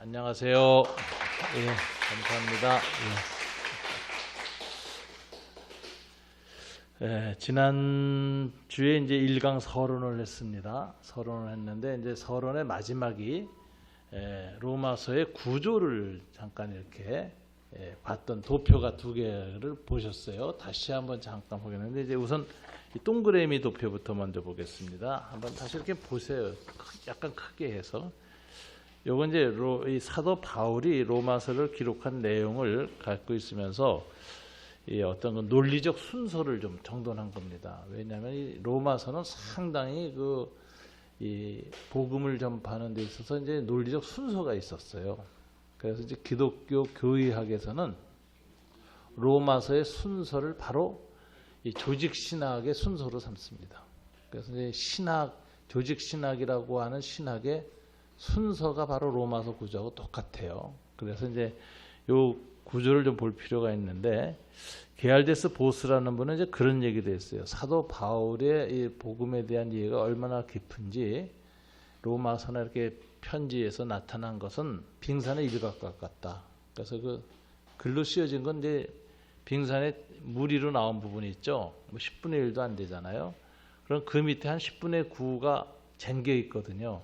안녕하세요. 예, 감사합니다. 지난 주에 이제 1강 서론을 했습니다. 서론을 했는데 이제 서론의 마지막이 로마서의 구조를 잠깐 이렇게 봤던 도표가 두 개를 보셨어요. 다시 한번 잠깐 보겠는데 이제 우선 이 동그라미 도표부터 먼저 보겠습니다. 한번 다시 이렇게 보세요. 약간 크게 해서. 요건 이제 이 사도 바울이 로마서를 기록한 내용을 갖고 있으면서 이 어떤 논리적 순서를 좀 정돈한 겁니다. 왜냐하면 이 로마서는 상당히 이 복음을 전파하는 데 있어서 이제 논리적 순서가 있었어요. 그래서 이제 기독교 교의학에서는 로마서의 순서를 바로 이 조직 신학의 순서로 삼습니다. 그래서 이제 조직 신학이라고 하는 신학의 순서가 바로 로마서 구조하고 똑같아요. 그래서 이제 요 구조를 좀 볼 필요가 있는데 게알데스 보스라는 분은 이제 그런 얘기도 했어요. 사도 바울의 이 복음에 대한 이해가 얼마나 깊은지 로마서나 이렇게 편지에서 나타난 것은 빙산의 일각과 같다. 그래서 그 글로 쓰여진 건 이제 빙산에 무리로 나온 부분이 있죠. 뭐 10분의 1도 안 되잖아요. 그럼 그 밑에 한 10분의 9가 잠겨 있거든요.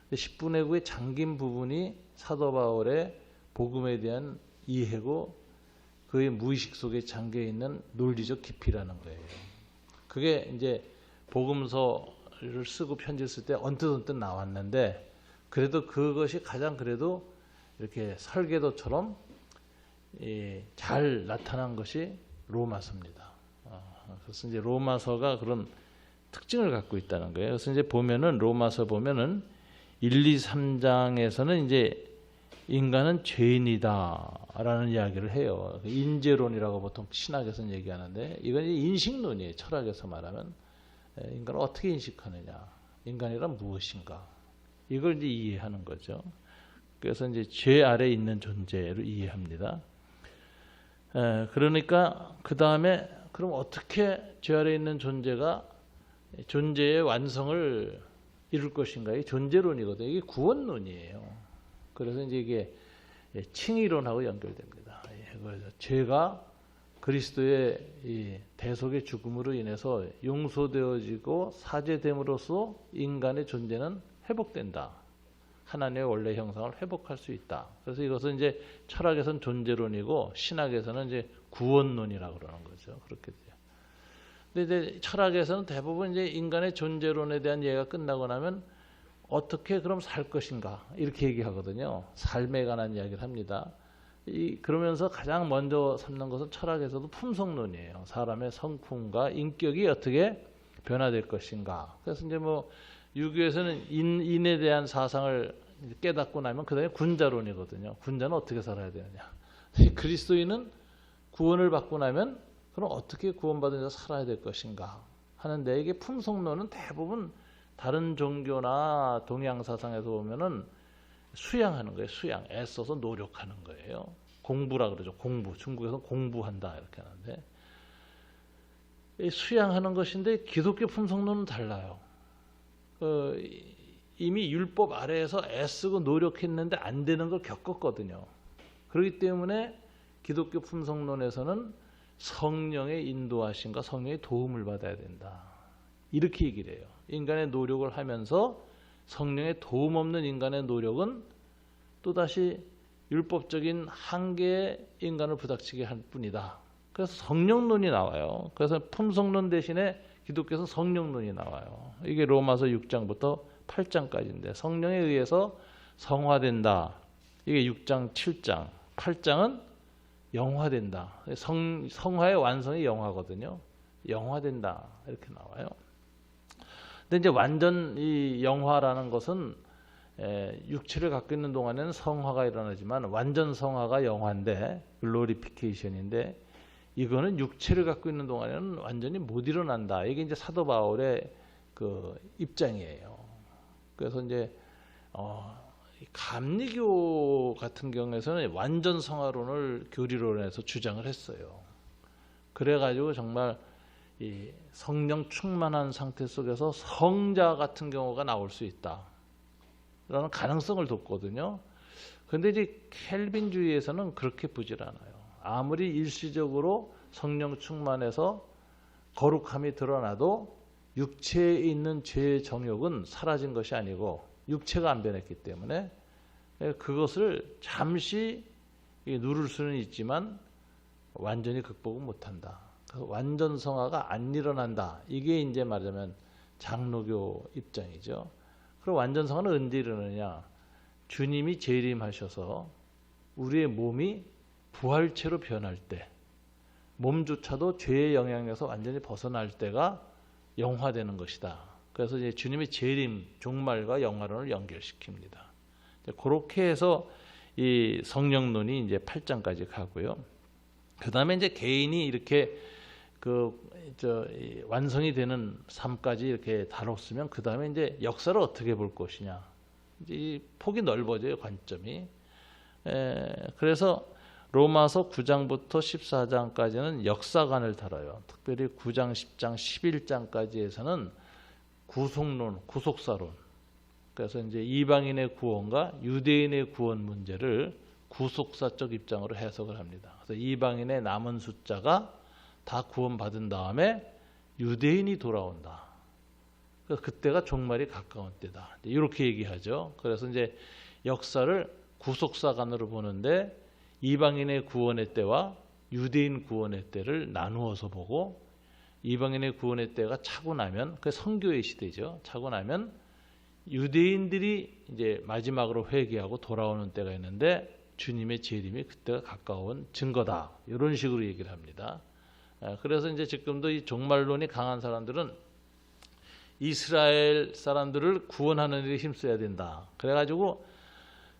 10분의 9의 잠긴 부분이 사도 바울의 복음에 대한 이해고 그의 무의식 속에 잠겨 있는 논리적 깊이라는 거예요. 그게 이제 복음서를 쓰고 편지를 쓸 때 언뜻 나왔는데 그래도 그것이 가장 그래도 이렇게 설계도처럼 잘 나타난 것이 로마서입니다. 그래서 이제 로마서가 그런 특징을 갖고 있다는 거예요. 그래서 이제 보면은 로마서 보면은 1, 2, 3장에서는 이제 인간은 죄인이다라는 이야기를 해요. 인재론이라고 보통 신학에서는 얘기하는데 이건 이제 인식론이에요. 철학에서 말하면 인간을 어떻게 인식하느냐, 인간이란 무엇인가 이걸 이제 이해하는 거죠. 그래서 이제 죄 아래 있는 존재로 이해합니다. 그러니까 그 다음에 그럼 어떻게 죄 아래 있는 존재가 존재의 완성을 이룰 것인가? 이 존재론이거든요. 이게 구원론이에요. 그래서 이제 이게 칭의론하고 연결됩니다. 그래서 죄가 그리스도의 이 대속의 죽음으로 인해서 용서되어지고 사죄됨으로써 인간의 존재는 회복된다. 하나님의 원래 형상을 회복할 수 있다. 그래서 이것은 이제 철학에서는 존재론이고 신학에서는 이제 구원론이라고 그러는 거죠. 그렇게 돼요. 근데 이제 철학에서는 대부분 이제 인간의 존재론에 대한 이해가 끝나고 나면 어떻게 그럼 살 것인가 이렇게 얘기하거든요. 삶에 관한 이야기를 합니다. 그러면서 가장 먼저 삼는 것은 철학에서도 품성론이에요. 사람의 성품과 인격이 어떻게 변화될 것인가. 그래서 이제 뭐 유교에서는 인에 대한 사상을 깨닫고 나면 그다음에 군자론이거든요. 군자는 어떻게 살아야 되느냐. 그리스도인은 구원을 받고 나면 그럼 어떻게 구원받은 자 살아야 될 것인가 하는데 이게 품성론은 대부분 다른 종교나 동양 사상에서 보면은 수양하는 거예요. 수양, 애써서 노력하는 거예요. 공부라 그러죠. 공부. 중국에서는 공부한다 이렇게 하는데 이 수양하는 것인데 기독교 품성론은 달라요. 이미 율법 아래에서 애쓰고 노력했는데 안 되는 걸 겪었거든요. 그렇기 때문에 기독교 품성론에서는 성령의 인도하심과 성령의 도움을 받아야 된다. 이렇게 얘기를 해요. 인간의 노력을 하면서 성령의 도움 없는 인간의 노력은 또다시 율법적인 한계의 인간을 부닥치게 할 뿐이다. 그래서 성령론이 나와요. 그래서 품성론 대신에 기독교에서 성령론이 나와요. 이게 로마서 6장부터 8장까지인데 성령에 의해서 성화된다. 이게 6장, 7장, 8장은 영화된다. 성화의 완성이 영화거든요. 영화된다. 이렇게 나와요. 근데 이제 완전 이 영화라는 것은 육체를 갖고 있는 동안에는 성화가 일어나지만 완전 성화가 영화인데 글로리피케이션인데 이거는 육체를 갖고 있는 동안에는 완전히 못 일어난다. 이게 이제 사도 바울의 그 입장이에요. 그래서 이제 감리교 같은 경우에서는 완전 성화론을 교리론에서 주장을 했어요. 그래가지고 정말 이 성령 충만한 상태 속에서 성자 같은 경우가 나올 수 있다. 라는 가능성을 뒀거든요. 그런데 이제 켈빈주의에서는 그렇게 보질 않아요. 아무리 일시적으로 성령 충만해서 거룩함이 드러나도 육체에 있는 죄의 정욕은 사라진 것이 아니고 육체가 안 변했기 때문에 그것을 잠시 누를 수는 있지만 완전히 극복은 못한다. 완전 성화가 안 일어난다. 이게 이제 말하자면 장로교 입장이죠. 그럼 완전 성화는 언제 일어나냐? 주님이 재림하셔서 우리의 몸이 부활체로 변할 때, 몸조차도 죄의 영향에서 완전히 벗어날 때가 영화되는 것이다. 그래서 이제 주님의 재림, 종말과 영화론을 연결시킵니다. 그렇게 해서 이 성령론이 이제 8장까지 가고요. 그 다음에 이제 개인이 이렇게 완성이 되는 삶까지 이렇게 다뤘으면 그 다음에 이제 역사를 어떻게 볼 것이냐. 이제 이 폭이 넓어져요, 관점이. 그래서 로마서 9장부터 14장까지는 역사관을 다뤄요. 특별히 9장, 10장, 11장까지에서는 구속론, 구속사론. 그래서 이제 이방인의 구원과 유대인의 구원 문제를 구속사적 입장으로 해석을 합니다. 그래서 이방인의 남은 숫자가 다 구원받은 다음에 유대인이 돌아온다. 그래서 그때가 종말이 가까운 때다. 이렇게 얘기하죠. 그래서 이제 역사를 구속사관으로 보는데 이방인의 구원의 때와 유대인 구원의 때를 나누어서 보고 이방인의 구원의 때가 차고 나면 그 선교의 시대죠. 차고 나면 유대인들이 이제 마지막으로 회개하고 돌아오는 때가 있는데 주님의 재림이 그때가 가까운 증거다. 이런 식으로 얘기를 합니다. 그래서 이제 지금도 이 종말론이 강한 사람들은 이스라엘 사람들을 구원하는 일에 힘써야 된다. 그래가지고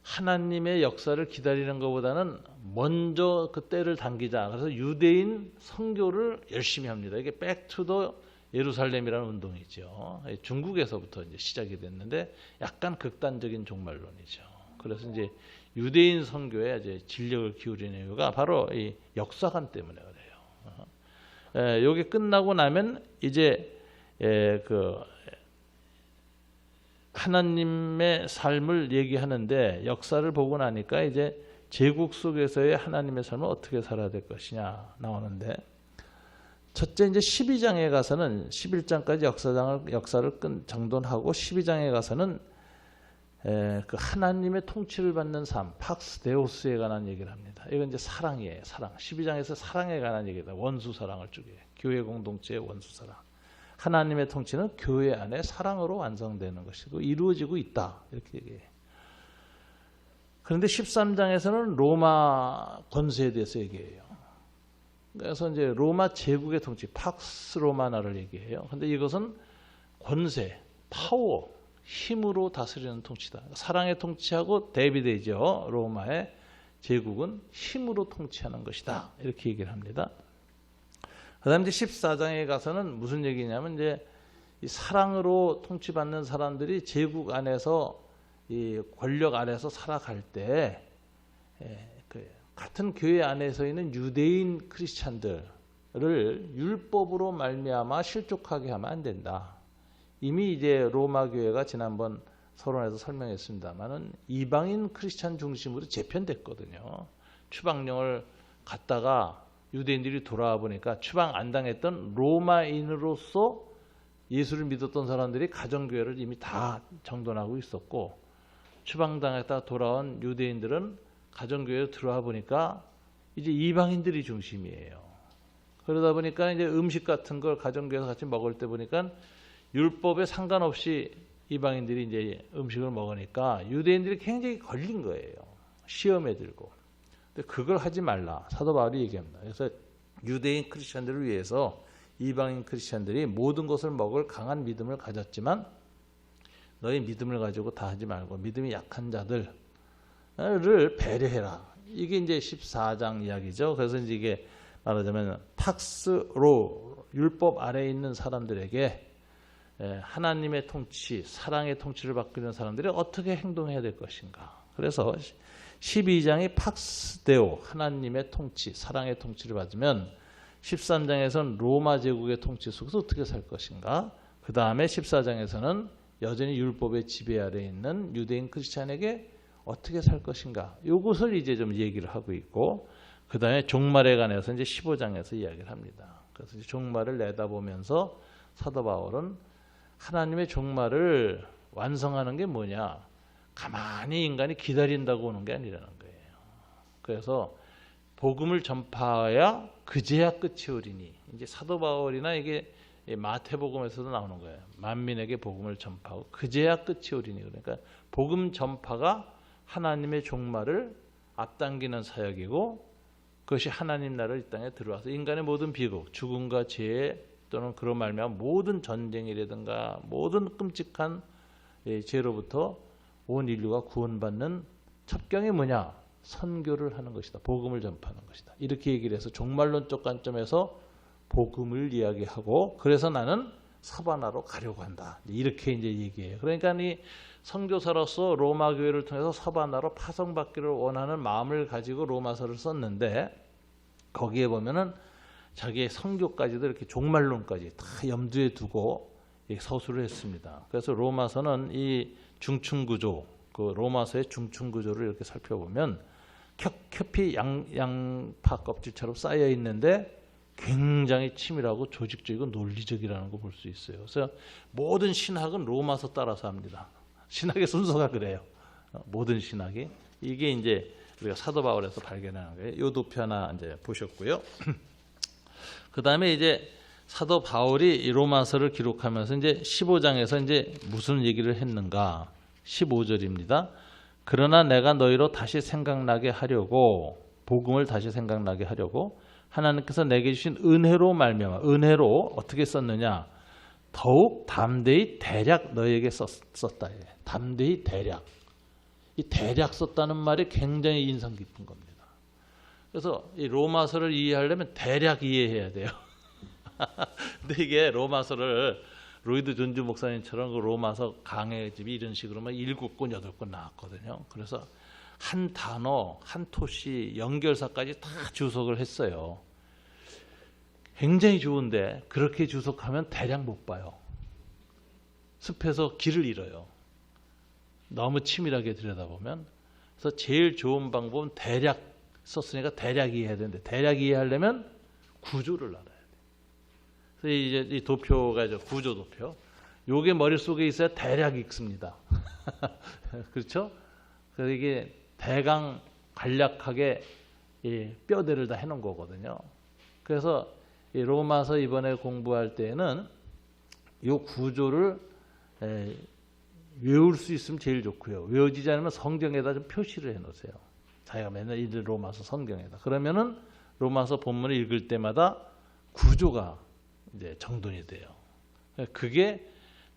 하나님의 역사를 기다리는 것보다는 먼저 그 때를 당기자. 그래서 유대인 선교를 열심히 합니다. 이게 백투더 예루살렘이라는 운동이죠. 중국에서부터 이제 시작이 됐는데 약간 극단적인 종말론이죠. 그래서 이제 유대인 선교에 이제 진력을 기울이는 이유가 바로 이 역사관 때문에 그래요. 요게 끝나고 나면 이제 하나님의 삶을 얘기하는데 역사를 보고 나니까 이제 제국 속에서의 하나님의 삶을 어떻게 살아야 될 것이냐 나오는데 첫째 이제 12장에 가서는 11장까지 역사를 정돈하고 12장에 가서는 그 하나님의 통치를 받는 삶, 팍스 데오스에 관한 얘기를 합니다. 이건 이제 사랑이에요. 사랑. 12장에서 사랑에 관한 얘기다. 원수 사랑을 주게. 교회 공동체의 원수 사랑. 하나님의 통치는 교회 안에 사랑으로 완성되는 것이고 이루어지고 있다. 이렇게 얘기해요. 그런데 13장에서는 로마 권세에 대해서 얘기해요. 그래서 이제 로마 제국의 통치, 팍스 로마나를 얘기해요. 그런데 이것은 권세, 파워, 힘으로 다스리는 통치다. 사랑의 통치하고 대비되죠. 로마의 제국은 힘으로 통치하는 것이다. 이렇게 얘기를 합니다. 그 다음에 이제 14장에 가서는 무슨 얘기냐면 이제 이 사랑으로 통치받는 사람들이 제국 안에서 이 권력 안에서 살아갈 때 같은 교회 안에서 있는 유대인 크리스찬들을 율법으로 말미암아 실족하게 하면 안 된다. 이미 이제 로마 교회가 지난번 서론에서 설명했습니다만은 이방인 크리스찬 중심으로 재편됐거든요. 추방령을 갖다가 유대인들이 돌아와 보니까 추방 안 당했던 로마인으로서 예수를 믿었던 사람들이 가정교회를 이미 다 정돈하고 있었고 추방당했다 돌아온 유대인들은 가정교회에 들어와 보니까 이제 이방인들이 중심이에요. 그러다 보니까 이제 음식 같은 걸 가정교회에서 같이 먹을 때 보니까 율법에 상관없이 이방인들이 이제 음식을 먹으니까 유대인들이 굉장히 걸린 거예요. 시험에 들고. 근데 그걸 하지 말라. 사도 바울이 얘기합니다. 그래서 유대인 크리스천들을 위해서 이방인 크리스천들이 모든 것을 먹을 강한 믿음을 가졌지만 너희 믿음을 가지고 다 하지 말고 믿음이 약한 자들을 배려해라. 이게 이제 14장 이야기죠. 그래서 이제 이게 말하자면 팍스로 율법 아래에 있는 사람들에게 하나님의 통치, 사랑의 통치를 받고 있는 사람들이 어떻게 행동해야 될 것인가. 그래서 12장이 팍스데오, 하나님의 통치, 사랑의 통치를 받으면 13장에서는 로마 제국의 통치 속에서 어떻게 살 것인가. 그 다음에 14장에서는 여전히 율법의 지배 아래에 있는 유대인 크리스찬에게 어떻게 살 것인가? 이것을 이제 좀 얘기를 하고 있고, 그 다음에 종말에 관해서 이제 15장에서 이야기를 합니다. 그래서 종말을 내다보면서 사도 바울은 하나님의 종말을 완성하는 게 뭐냐? 가만히 인간이 기다린다고 오는 게 아니라는 거예요. 그래서 복음을 전파해야 그제야 끝이 오리니. 이제 사도 바울이나 이게 마태복음에서도 나오는 거예요. 만민에게 복음을 전파하고 그제야 끝이 오리니. 그러니까 복음 전파가 하나님의 종말을 앞당기는 사역이고, 그것이 하나님 나라를 이 땅에 들어와서 인간의 모든 비극, 죽음과 죄 또는 그로 말미암아 모든 전쟁이라든가 모든 끔찍한 죄로부터 온 인류가 구원받는 첩경이 뭐냐? 선교를 하는 것이다. 복음을 전파하는 것이다. 이렇게 얘기를 해서 종말론적 관점에서 복음을 이야기하고, 그래서 나는 사바나로 가려고 한다. 이렇게 이제 얘기해요. 그러니까 이 선교사로서 로마 교회를 통해서 사바나로 파송받기를 원하는 마음을 가지고 로마서를 썼는데, 거기에 보면은 자기의 선교까지도 이렇게 종말론까지 다 염두에 두고 서술을 했습니다. 그래서 로마서는 이 중층구조, 그 로마서의 중층구조를 이렇게 살펴보면 겹겹이 양파 껍질처럼 쌓여 있는데 굉장히 치밀하고 조직적이고 논리적이라는 거 볼 수 있어요. 그래서 모든 신학은 로마서 따라서 합니다. 신학의 순서가 그래요. 모든 신학이. 이게 이제 우리가 사도 바울에서 발견하는 거예요. 이 도표 하나 이제 보셨고요. 그 다음에 이제 사도 바울이 이 로마서를 기록하면서 이제 15장에서 이제 무슨 얘기를 했는가? 15절입니다. 그러나 내가 너희로 다시 생각나게 하려고, 복음을 다시 생각나게 하려고 하나님께서 내게 주신 은혜로 말미암아, 은혜로 어떻게 썼느냐? 더욱 담대히 대략 너희에게 썼다. 담대히 대략. 이 대략 썼다는 말이 굉장히 인상 깊은 겁니다. 그래서 이 로마서를 이해하려면 대략 이해해야 돼요. 근데 이게 로마서를 로이드 존즈 목사님처럼 그 로마서 강해집이 이런 식으로만 7권, 8권 나왔거든요. 그래서 한 단어, 한 토시, 연결사까지 다 주석을 했어요. 굉장히 좋은데 그렇게 주석하면 대략 못 봐요. 습해서 길을 잃어요. 너무 치밀하게 들여다보면. 그래서 제일 좋은 방법은 대략 썼으니까 대략 이해해야 되는데, 대략 이해하려면 구조를 알아야 돼요. 그래서 이제 이 도표가 이제 구조 도표. 요게 머릿속에 있어야 대략 읽습니다. 그렇죠? 그래서 이게 대강 간략하게 이 뼈대를 다 해놓은 거거든요. 그래서 이 로마서 이번에 공부할 때는 이 구조를 외울 수 있으면 제일 좋고요. 외워지지 않으면 성경에다 좀 표시를 해놓으세요. 자기가 맨날 읽는 로마서 성경에다. 그러면은 로마서 본문을 읽을 때마다 구조가 이제 정돈이 돼요. 그게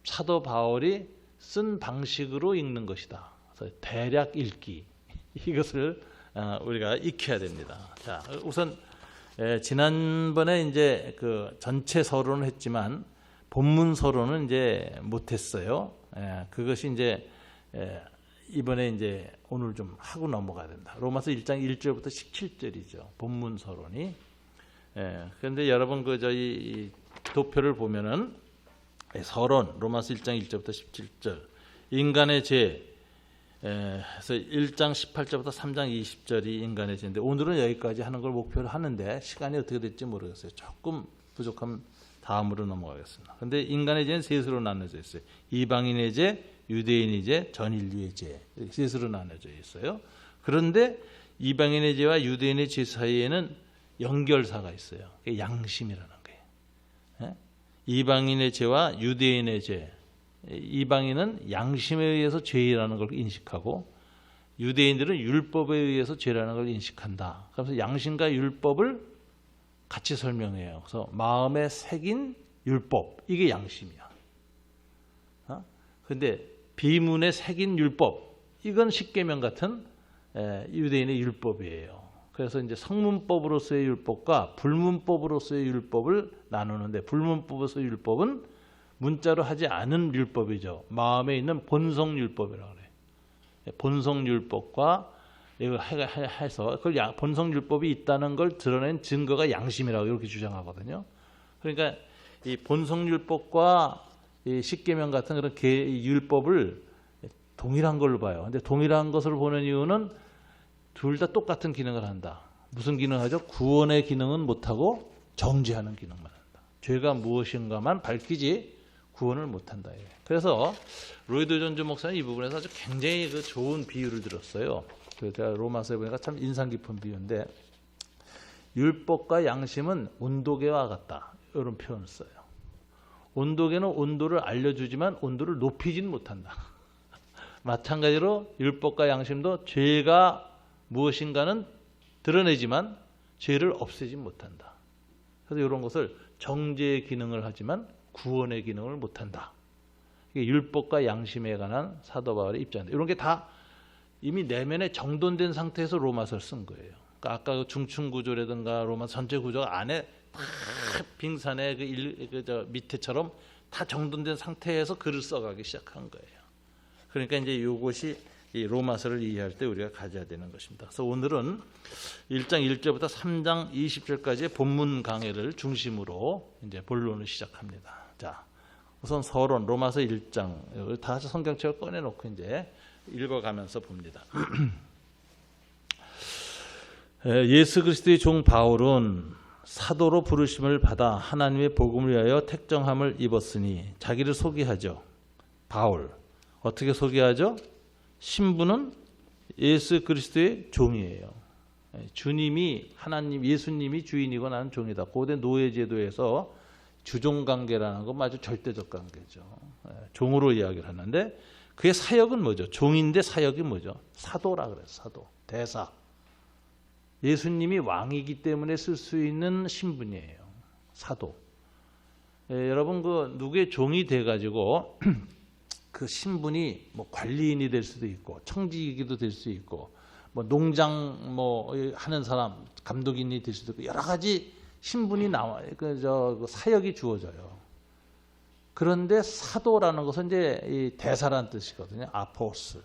사도 바울이 쓴 방식으로 읽는 것이다. 그래서 대략 읽기, 이것을 우리가 익혀야 됩니다. 자, 우선 지난번에 이제 그 전체 서론을 했지만 본문 서론은 이제 못했어요. 그것이 이제 이번에 이제 오늘 좀 하고 넘어가야 된다. 로마서 1장 1절부터 17절이죠. 본문 서론이. 그런데 여러분 그 저희 도표를 보면은 서론 로마서 1장 1절부터 17절, 인간의 죄, 그래서 1장 18절부터 3장 20절이 인간의 죄인데, 오늘은 여기까지 하는 걸 목표로 하는데 시간이 어떻게 될지 모르겠어요. 조금 부족하면 다음으로 넘어가겠습니다. 그런데 인간의 죄는 셋으로 나눠져 있어요. 이방인의 죄, 유대인의 죄, 전인류의 죄, 이렇게 셋으로 나눠져 있어요. 그런데 이방인의 죄와 유대인의 죄 사이에는 연결사가 있어요. 양심이라는 거예요. 이방인의 죄와 유대인의 죄, 이방인은 양심에 의해서 죄라는 걸 인식하고 유대인들은 율법에 의해서 죄라는 걸 인식한다. 그래서 양심과 율법을 같이 설명해요. 그래서 마음에 새긴 율법, 이게 양심이야. 그런데 비문에 새긴 율법, 이건 십계명 같은 유대인의 율법이에요. 그래서 이제 성문법으로서의 율법과 불문법으로서의 율법을 나누는데, 불문법으로서의 율법은 문자로 하지 않은 율법이죠. 마음에 있는 본성율법이라고 그래요. 본성율법과 이걸 해서 그걸 본성율법이 있다는 걸 드러낸 증거가 양심이라고 이렇게 주장하거든요. 그러니까 이 본성율법과 이 십계명 같은 그런 율법을 동일한 걸로 봐요. 근데 동일한 것을 보는 이유는 둘 다 똑같은 기능을 한다. 무슨 기능을 하죠? 구원의 기능은 못하고 정죄하는 기능만 한다. 죄가 무엇인가만 밝히지 구원을 못한다. 그래서 로이드 존즈 목사는 이 부분에서 아주 굉장히 그 좋은 비유를 들었어요. 제가 로마서에 보니까 참 인상 깊은 비유인데, 율법과 양심은 온도계와 같다, 이런 표현을 써요. 온도계는 온도를 알려주지만 온도를 높이진 못한다. 마찬가지로 율법과 양심도 죄가 무엇인가는 드러내지만 죄를 없애지 못한다. 그래서 이런 것을 정죄의 기능을 하지만 구원의 기능을 못한다. 이게 율법과 양심에 관한 사도 바울의 입장입니다. 이런 게 다 이미 내면에 정돈된 상태에서 로마서를 쓴 거예요. 그러니까 아까 그 중층구조라든가 로마 전체 구조가 안에 다 빙산의 그 밑에처럼 다 정돈된 상태에서 글을 써가기 시작한 거예요. 그러니까 이제 이것이 이 로마서를 이해할 때 우리가 가져야 되는 것입니다. 그래서 오늘은 1장 1절부터 3장 20절까지의 본문 강해를 중심으로 이제 본론을 시작합니다. 자, 우선 서론 로마서 1장 다 성경책을 꺼내놓고 이제 읽어가면서 봅니다. 예수 그리스도의 종 바울은 사도로 부르심을 받아 하나님의 복음을 위하여 택정함을 입었으니, 자기를 소개하죠. 바울 어떻게 소개하죠? 신분은 예수 그리스도의 종이에요. 주님이, 하나님, 예수님이 주인이고 나는 종이다. 고대 노예 제도에서 주종 관계라는 건 아주 절대적 관계죠. 종으로 이야기를 하는데 그의 사역은 뭐죠? 종인데 사역이 뭐죠? 사도라 그래요. 사도, 대사. 예수님이 왕이기 때문에 쓸 수 있는 신분이에요. 사도. 여러분 그 누구의 종이 돼가지고 그 신분이 뭐 관리인이 될 수도 있고 청지기도 될 수 있고 뭐 농장 뭐 하는 사람 감독인이 될 수도 있고 여러 가지 신분이 나와 그 사역이 주어져요. 그런데 사도라는 것은 이제 이 대사라는 뜻이거든요. 아포슬.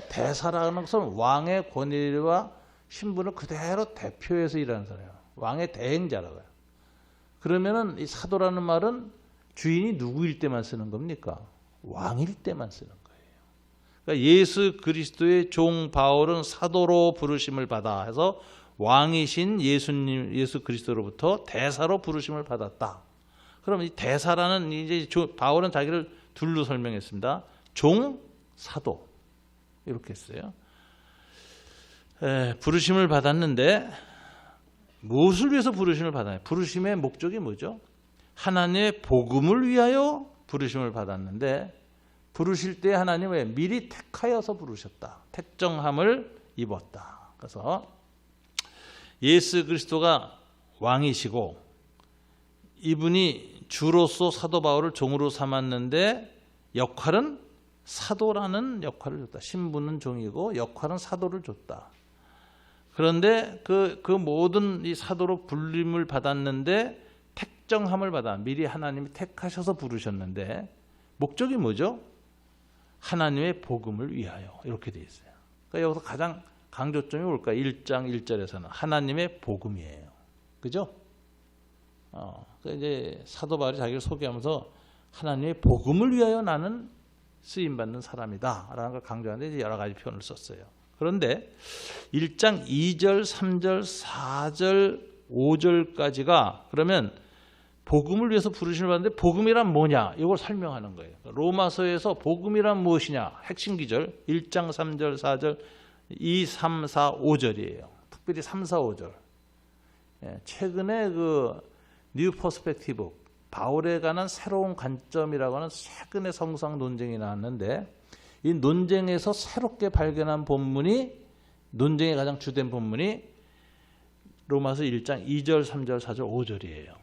대사라는 것은 왕의 권위와 신분을 그대로 대표해서 일하는 사람이에요. 왕의 대행자라고요. 그러면은 이 사도라는 말은 주인이 누구일 때만 쓰는 겁니까? 왕일 때만 쓰는 거예요. 그러니까 예수 그리스도의 종 바울은 사도로 부르심을 받아 해서 왕이신 예수님, 예수 그리스도로부터 대사로 부르심을 받았다. 그럼 이 대사라는 이제 바울은 자기를 둘로 설명했습니다. 종, 사도 이렇게 했어요. 부르심을 받았는데 무엇을 위해서 부르심을 받아요? 부르심의 목적이 뭐죠? 하나님의 복음을 위하여 부르심을 받았는데 부르실 때 하나님은 미리 택하여서 부르셨다. 택정함을 입었다. 그래서 예수 그리스도가 왕이시고 이분이 주로서 사도 바울을 종으로 삼았는데 역할은 사도라는 역할을 줬다. 신분은 종이고 역할은 사도를 줬다. 그런데 그 모든 이 사도로 불림을 받았는데 택정함을 받아 미리 하나님이 택하셔서 부르셨는데 목적이 뭐죠? 하나님의 복음을 위하여 이렇게 되어 있어요. 그러니까 여기서 가장 강조점이 뭘까? 1장 1절에서는 하나님의 복음이에요. 그죠? 그러니까 이제 사도 바울이 자기를 소개하면서 하나님의 복음을 위하여 나는 쓰임받는 사람이다 라는 걸 강조하는데 이제 여러 가지 표현을 썼어요. 그런데 1장 2절, 3절, 4절, 5절까지가 그러면 복음을 위해서 부르심을 받는데 복음이란 뭐냐? 이걸 설명하는 거예요. 로마서에서 복음이란 무엇이냐? 핵심 기절 1장 3절, 4절, 2, 3, 4, 5절이에요. 특별히 3, 4, 5절. 최근에 그 뉴 퍼스펙티브 바울에 관한 새로운 관점이라고 하는 최근의 성상 논쟁이 나왔는데 이 논쟁에서 새롭게 발견한 본문이 논쟁의 가장 주된 본문이 로마서 1장 2절, 3절, 4절, 5절이에요.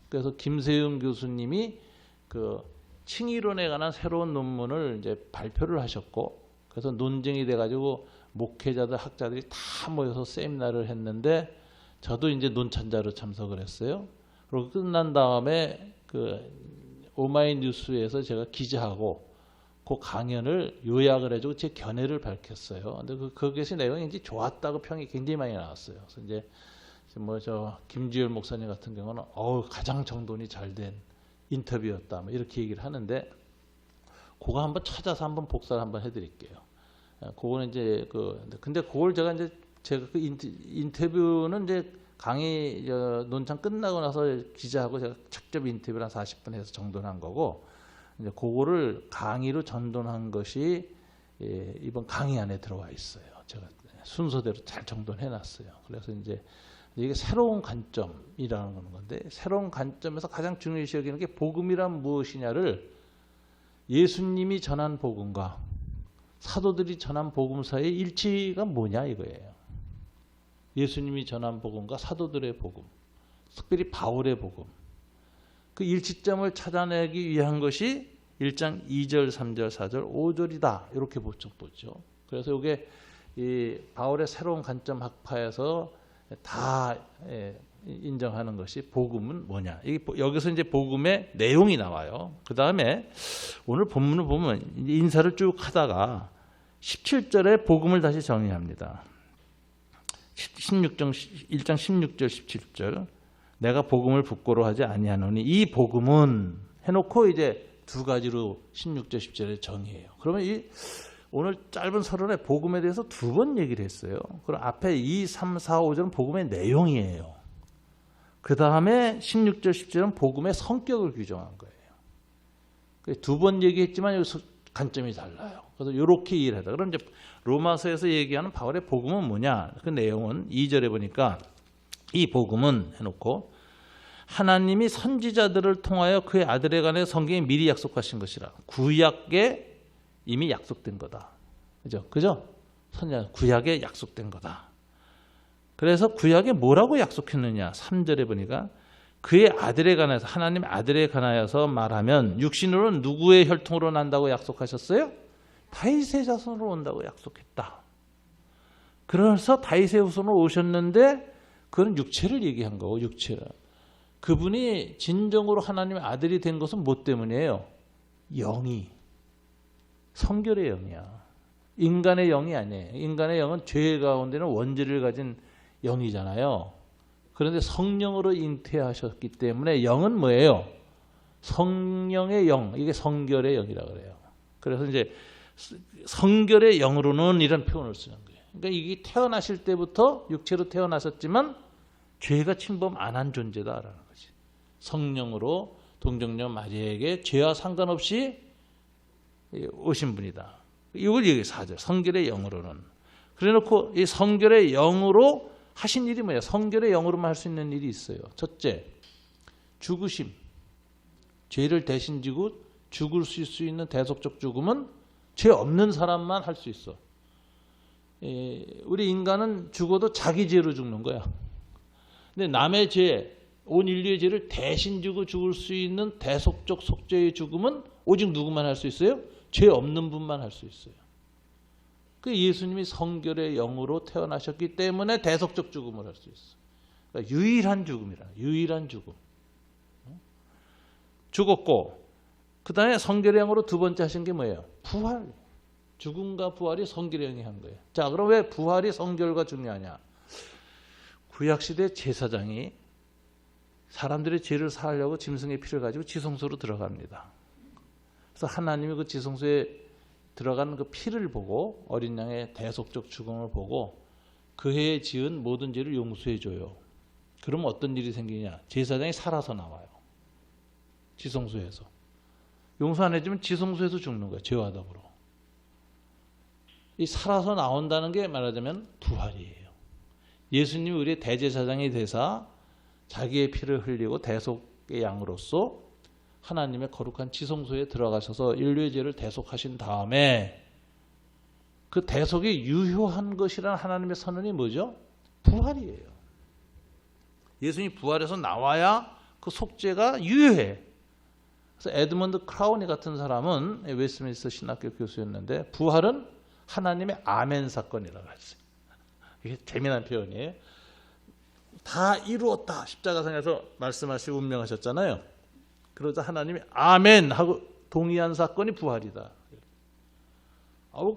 그래서 김세윤 교수님이 그 칭의론에 관한 새로운 논문을 이제 발표를 하셨고 그래서 논쟁이 돼가지고 목회자들, 학자들이 다 모여서 세미나를 했는데 저도 이제 논찬자로 참석을 했어요. 그리고 끝난 다음에 그 오마이뉴스에서 제가 기자하고 그 강연을 요약을 해주고 제 견해를 밝혔어요. 근데 거기에서 내용이 이제 좋았다고 평이 굉장히 많이 나왔어요. 그래서 이제 뭐 저 김지열 목사님 같은 경우는 가장 정돈이 잘된 인터뷰였다. 뭐 이렇게 얘기를 하는데 그거 한번 찾아서 한번 복사를 한번 해드릴게요. 그거는 이제 근데 그걸 제가 그 인터뷰는 이제 강의 논창 끝나고 나서 기자하고 제가 직접 인터뷰를 한 40분 해서 정돈한 거고, 이제 그거를 강의로 전돈한 것이 이번 강의 안에 들어와 있어요. 제가 순서대로 잘 정돈해 놨어요. 그래서 이제 이게 새로운 관점이라는 건데, 새로운 관점에서 가장 중요시 여기는 게 복음이란 무엇이냐를 예수님이 전한 복음과 사도들이 전한 복음 사이의 일치가 뭐냐 이거예요. 예수님이 전한 복음과 사도들의 복음, 특별히 바울의 복음, 그 일치점을 찾아내기 위한 것이 1장 2절, 3절, 4절, 5절이다. 이렇게 보죠. 그래서 이게 이 바울의 새로운 관점 학파에서 다 인정하는 것이 복음은 뭐냐. 여기서 이제 복음의 내용이 나와요. 그 다음에 오늘 본문을 보면 인사를 쭉 하다가 17절에 복음을 다시 정의합니다. 1장 16절 17절, 내가 복음을 부끄러워하지 아니하노니 이 복음은 해놓고 이제 두 가지로 16절 17절에 정의해요. 그러면 오늘 짧은 서론에 복음에 대해서 두 번 얘기를 했어요. 그럼 앞에 2, 3, 4, 5절은 복음의 내용이에요. 그 다음에 16절 17절은 복음의 성격을 규정한 거예요. 두 번 얘기했지만 여기서 관점이 달라요. 그래서 이렇게 이해를 하다. 그럼 이제 로마서에서 얘기하는 바울의 복음은 뭐냐? 그 내용은 2절에 보니까 이 복음은 해놓고 하나님이 선지자들을 통하여 그의 아들에 관해 성경에 미리 약속하신 것이라. 구약에 이미 약속된 거다. 그죠? 선지자 구약에 약속된 거다. 그래서 구약에 뭐라고 약속했느냐? 3절에 보니까 그의 아들에 관해서, 하나님의 아들에 관하여서 말하면 육신으로는 누구의 혈통으로 난다고 약속하셨어요? 다윗의 자손으로 온다고 약속했다. 그래서 다윗의 후손으로 오셨는데 그건 육체를 얘기한 거고, 육체를. 그분이 진정으로 하나님의 아들이 된 것은 뭐 때문이에요? 영이. 성결의 영이야. 인간의 영이 아니에요. 인간의 영은 죄 가운데는 원죄를 가진 영이잖아요. 그런데 성령으로 잉태하셨기 때문에 영은 뭐예요? 성령의 영, 이게 성결의 영이라고 그래요. 그래서 이제 성결의 영으로는 이런 표현을 쓰는 거예요. 그러니까 이게 태어나실 때부터 육체로 태어나셨지만 죄가 침범 안 한 존재다라는 거지. 성령으로 동정녀 마리아에게 죄와 상관없이 오신 분이다. 이걸 얘기해 4절. 성결의 영으로는. 그래놓고 이 성결의 영으로 하신 일이 뭐예요? 성결의 영으로만 할 수 있는 일이 있어요. 첫째, 죽으심. 죄를 대신 지고 죽을 수 있는 대속적 죽음은 죄 없는 사람만 할 수 있어. 우리 인간은 죽어도 자기 죄로 죽는 거야. 근데 남의 죄, 온 인류의 죄를 대신 지고 죽을 수 있는 대속적 속죄의 죽음은 오직 누구만 할 수 있어요? 죄 없는 분만 할 수 있어요. 그 예수님이 성결의 영으로 태어나셨기 때문에 대속적 죽음을 할 수 있어요. 그러니까 유일한 죽음이라. 유일한 죽음. 죽었고 그 다음에 성결의 영으로 두 번째 하신 게 뭐예요? 부활. 죽음과 부활이 성결의 영이 한 거예요. 자, 그럼 왜 부활이 성결과 중요하냐? 구약시대 제사장이 사람들의 죄를 사하려고 짐승의 피를 가지고 지성소로 들어갑니다. 그래서 하나님이 그 지성소에 들어가는 그 피를 보고 어린 양의 대속적 죽음을 보고 그 해에 지은 모든 죄를 용서해 줘요. 그러면 어떤 일이 생기냐? 제사장이 살아서 나와요. 지성소에서. 용서 안 해주면 지성소에서 죽는 거예요. 죄와 더불어. 이 살아서 나온다는 게 말하자면 부활이에요. 예수님이 우리의 대제사장이 되사 자기의 피를 흘리고 대속의 양으로서 하나님의 거룩한 지성소에 들어가셔서 인류의 죄를 대속하신 다음에 그 대속이 유효한 것이라는 하나님의 선언이 뭐죠? 부활이에요. 예수님이 부활해서 나와야 그 속죄가 유효해. 그래서 에드먼드 크라우니 같은 사람은 웨스트민스터 신학교 교수였는데 부활은 하나님의 아멘 사건이라고 했어요. 이게 재미난 표현이에요. 다 이루었다. 십자가상에서 말씀하시고 운명하셨잖아요. 그러자 하나님이 아멘 하고 동의한 사건이 부활이다.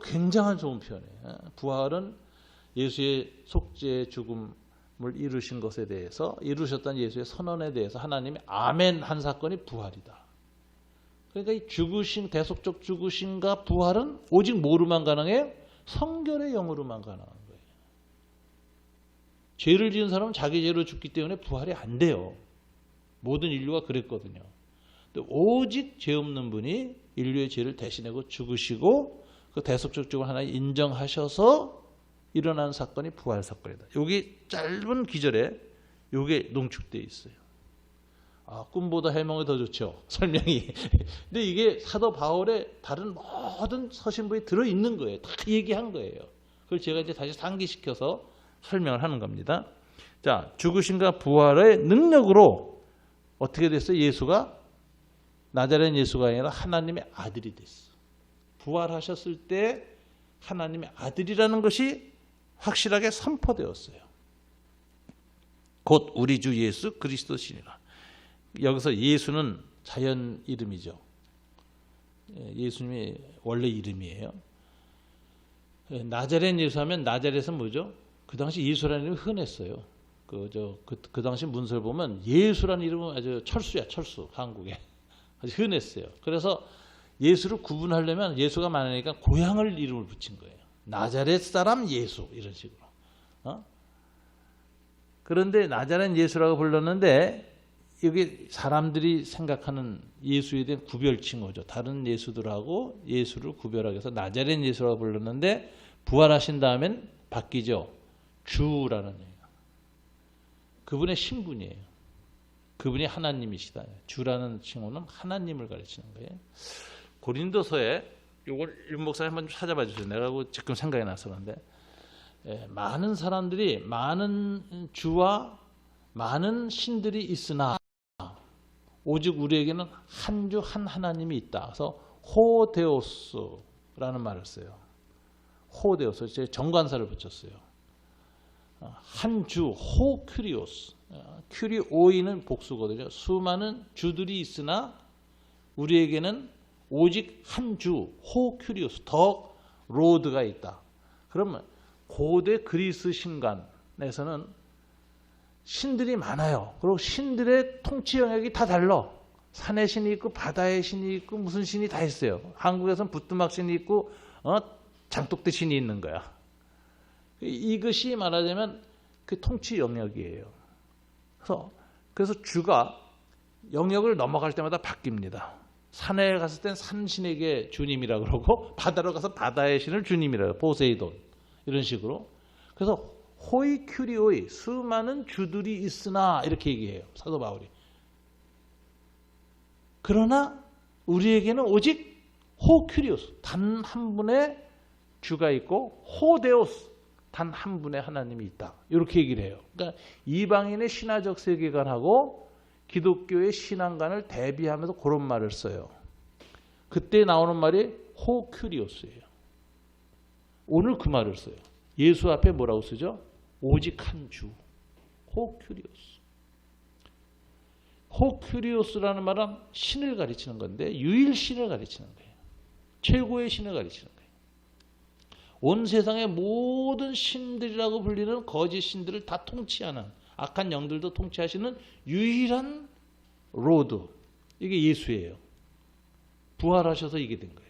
굉장한 좋은 표현이에요. 부활은 예수의 속죄의 죽음을 이루신 것에 대해서, 이루셨다는 예수의 선언에 대해서 하나님이 아멘 한 사건이 부활이다. 그러니까 이 죽으신, 대속적 죽으심과 부활은 오직 뭐로만 가능해요? 성결의 영으로만 가능한 거예요. 죄를 지은 사람은 자기 죄로 죽기 때문에 부활이 안 돼요. 모든 인류가 그랬거든요. 근데 오직 죄 없는 분이 인류의 죄를 대신하고 죽으시고 그 대속적 죽음을 하나 인정하셔서 일어난 사건이 부활 사건이다. 여기 짧은 기절에 이게 농축되어 있어요. 꿈보다 해몽이 더 좋죠. 설명이. 근데 이게 사도 바울의 다른 모든 서신부에 들어있는 거예요. 다 얘기한 거예요. 그걸 제가 이제 다시 상기시켜서 설명을 하는 겁니다. 자, 죽으심과 부활의 능력으로 어떻게 됐어요? 예수가 나자렛 예수가 아니라 하나님의 아들이 됐어. 부활하셨을 때 하나님의 아들이라는 것이 확실하게 선포되었어요. 곧 우리 주 예수 그리스도시니라. 여기서 예수는 자연 이름이죠. 예수님이 원래 이름이에요. 나자렛 예수 하면 나자렛은 뭐죠? 그 당시 예수라는 이름이 흔했어요. 그 당시 문서를 보면 예수라는 이름은 아주 철수야, 철수. 한국에. 아주 흔했어요. 그래서 예수를 구분하려면 예수가 많으니까 고향을 이름을 붙인 거예요. 나자렛 사람 예수 이런 식으로. 그런데 나자렛 예수라고 불렀는데 이게 사람들이 생각하는 예수에 대한 구별칭호죠. 다른 예수들하고 예수를 구별하기 위해서 나자렛 예수라고 불렀는데 부활하신 다음엔 바뀌죠. 주라는 얘기예요. 그분의 신분이에요. 그분이 하나님이시다. 주라는 칭호는 하나님을 가르치는 거예요. 고린도서에 이걸 윤 목사님 한번 찾아봐 주세요. 내가 지금 생각이 나서 그런데 많은 사람들이 많은 주와 많은 신들이 있으나 오직 우리에게는 한 주 한 하나님이 있다. 그래서 호데오스라는 말을 써요. 호데오스. 제 정관사를 붙였어요. 한 주, 호큐리오스. 큐리오이는 복수거든요. 수많은 주들이 있으나 우리에게는 오직 한 주, 호큐리오스, 더 로드가 있다. 그러면 고대 그리스 신간에서는 신들이 많아요. 그리고 신들의 통치 영역이 다 달라. 산의 신이 있고 바다의 신이 있고 무슨 신이 다 있어요. 한국에서는 부뚜막 신이 있고 장독대 신이 있는 거야. 이것이 말하자면 그 통치 영역이에요. 그래서 주가 영역을 넘어갈 때마다 바뀝니다. 산에 갔을 땐 산신에게 주님이라 그러고 바다로 가서 바다의 신을 주님이라 포세이돈 이런 식으로. 그래서 호이큐리오이 수많은 주들이 있으나 이렇게 얘기해요. 사도 바울이. 그러나 우리에게는 오직 호큐리오스 단 한 분의 주가 있고 호데오스 단 한 분의 하나님이 있다. 이렇게 얘기를 해요. 그러니까 이방인의 신화적 세계관하고 기독교의 신앙관을 대비하면서 그런 말을 써요. 그때 나오는 말이 호큐리오스예요. 오늘 그 말을 써요. 예수 앞에 뭐라고 쓰죠? 오직 한 주. 호큐리오스. 호큐리오스라는 말은 신을 가리치는 건데 유일신을 가리치는 거예요. 최고의 신을 가리치는 거예요. 온 세상의 모든 신들이라고 불리는 거짓 신들을 다 통치하는 악한 영들도 통치하시는 유일한 로드. 이게 예수예요. 부활하셔서 이게 된 거예요.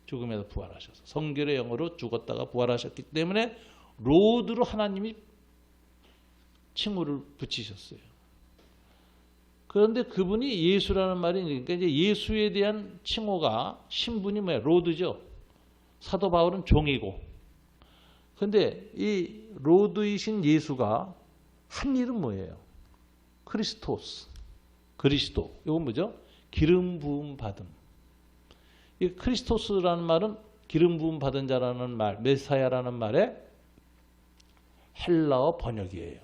죽음에서 부활하셔서. 성결의 영으로 죽었다가 부활하셨기 때문에 로드로 하나님이 칭호를 붙이셨어요. 그런데 그분이 예수라는 말이 그러니까 이제 예수에 대한 칭호가 신분이 뭐예요? 로드죠. 사도 바울은 종이고. 그런데 이 로드이신 예수가 한 이름 뭐예요? 크리스토스. 그리스도. 이건 뭐죠? 기름 부음 받음. 이 크리스토스라는 말은 기름 부음 받은 자라는 말, 메사야라는 말의 헬라어 번역이에요.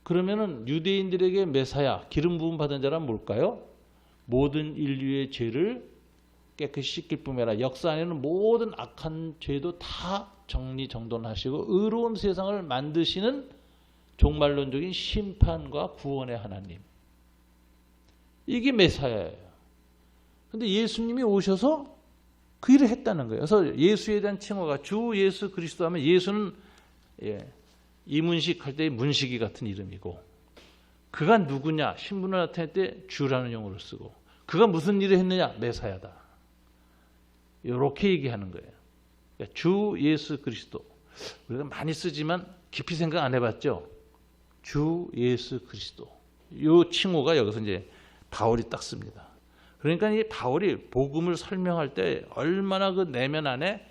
그러면은 유대인들에게 메사야, 기름 부음 받은 자란 뭘까요? 모든 인류의 죄를 깨끗이 씻길 뿐만 아니라 역사 안에는 모든 악한 죄도 다 정리정돈하시고 의로운 세상을 만드시는 종말론적인 심판과 구원의 하나님. 이게 메사야예요. 근데 예수님이 오셔서 그 일을 했다는 거예요. 그래서 예수에 대한 칭호가 주 예수 그리스도 하면 예수는 이문식 할 때의 문식이 같은 이름이고 그가 누구냐? 신분을 나타낼 때 주라는 용어를 쓰고, 그가 무슨 일을 했느냐? 메사야다. 이렇게 얘기하는 거예요. 그러니까 주 예수 그리스도. 우리가 많이 쓰지만 깊이 생각 안 해봤죠? 주 예수 그리스도. 이 칭호가 여기서 이제 바울이 딱 씁니다. 그러니까 이 바울이 복음을 설명할 때 얼마나 그 내면 안에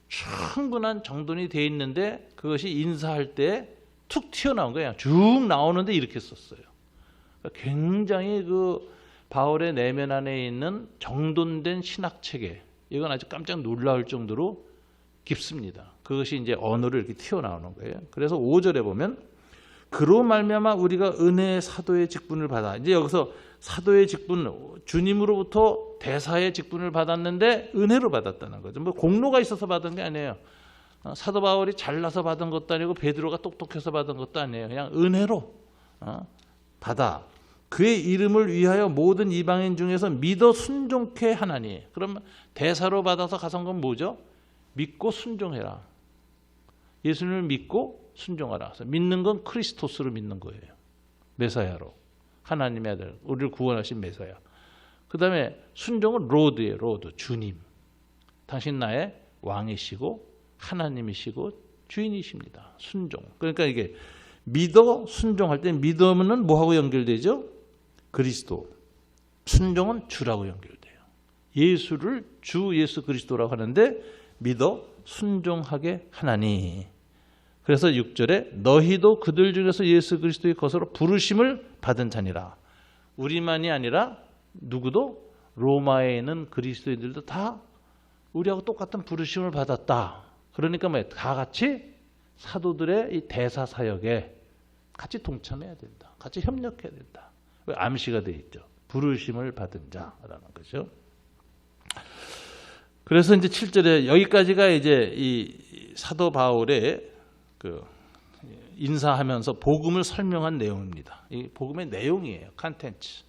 충분한 정돈이 돼 있는데 그것이 인사할 때 툭 튀어나온 거예요. 쭉 나오는데 이렇게 썼어요. 그러니까 굉장히 그 바울의 내면 안에 있는 정돈된 신학 체계, 이건 아주 깜짝 놀라울 정도로 깊습니다. 그것이 이제 언어로 이렇게 튀어나오는 거예요. 그래서 5절에 보면 그로 말미암아 우리가 은혜의 사도의 직분을 받아. 이제 여기서 사도의 직분, 주님으로부터 대사의 직분을 받았는데 은혜로 받았다는 거죠. 뭐 공로가 있어서 받은 게 아니에요. 사도 바울이 잘나서 받은 것도 아니고 베드로가 똑똑해서 받은 것도 아니에요. 그냥 은혜로 받아. 그의 이름을 위하여 모든 이방인 중에서 믿어 순종케 하나니. 그러면 대사로 받아서 가선 건 뭐죠? 믿고 순종해라. 예수님을 믿고 순종하라. 그래서 믿는 건 크리스토스로 믿는 거예요. 메사야로. 하나님의 아들, 우리를 구원하신 메사야. 그 다음에 순종은 로드예요. 로드, 주님. 당신 나의 왕이시고 하나님이시고 주인이십니다. 순종. 그러니까 이게 믿어 순종할 때 믿음은 뭐하고 연결되죠? 그리스도. 순종은 주라고 연결돼요. 예수를 주 예수 그리스도라고 하는데 믿어 순종하게 하나니. 그래서 6절에 너희도 그들 중에서 예수 그리스도의 것으로 부르심을 받은 자니라. 우리만이 아니라 누구도 로마에 있는 그리스도인들도 다 우리하고 똑같은 부르심을 받았다. 그러니까 뭐예요? 다 같이 사도들의 이 대사 사역에 같이 동참해야 된다. 같이 협력해야 된다. 암시가 되어 있죠. 부르심을 받은 자라는 거죠. 그래서 이제 7절에 여기까지가 이제 이 사도 바울의 그 인사하면서 복음을 설명한 내용입니다. 이 복음의 내용이에요. 컨텐츠.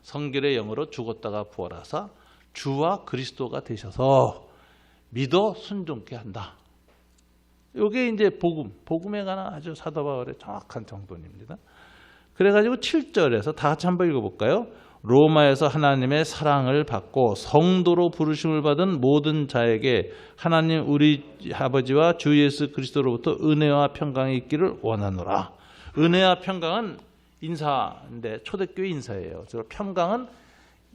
성결의 영으로 죽었다가 부활하사 주와 그리스도가 되셔서 믿어 순종케 한다. 이게 이제 복음에 관한 아주 사도 바울의 정확한 정돈입니다. 그래가지고 7절에서 다 같이 한번 읽어볼까요? 로마에서 하나님의 사랑을 받고 성도로 부르심을 받은 모든 자에게 하나님 우리 아버지와 주 예수 그리스도로부터 은혜와 평강이 있기를 원하노라. 은혜와 평강은 인사인데 초대교회 인사예요. 평강은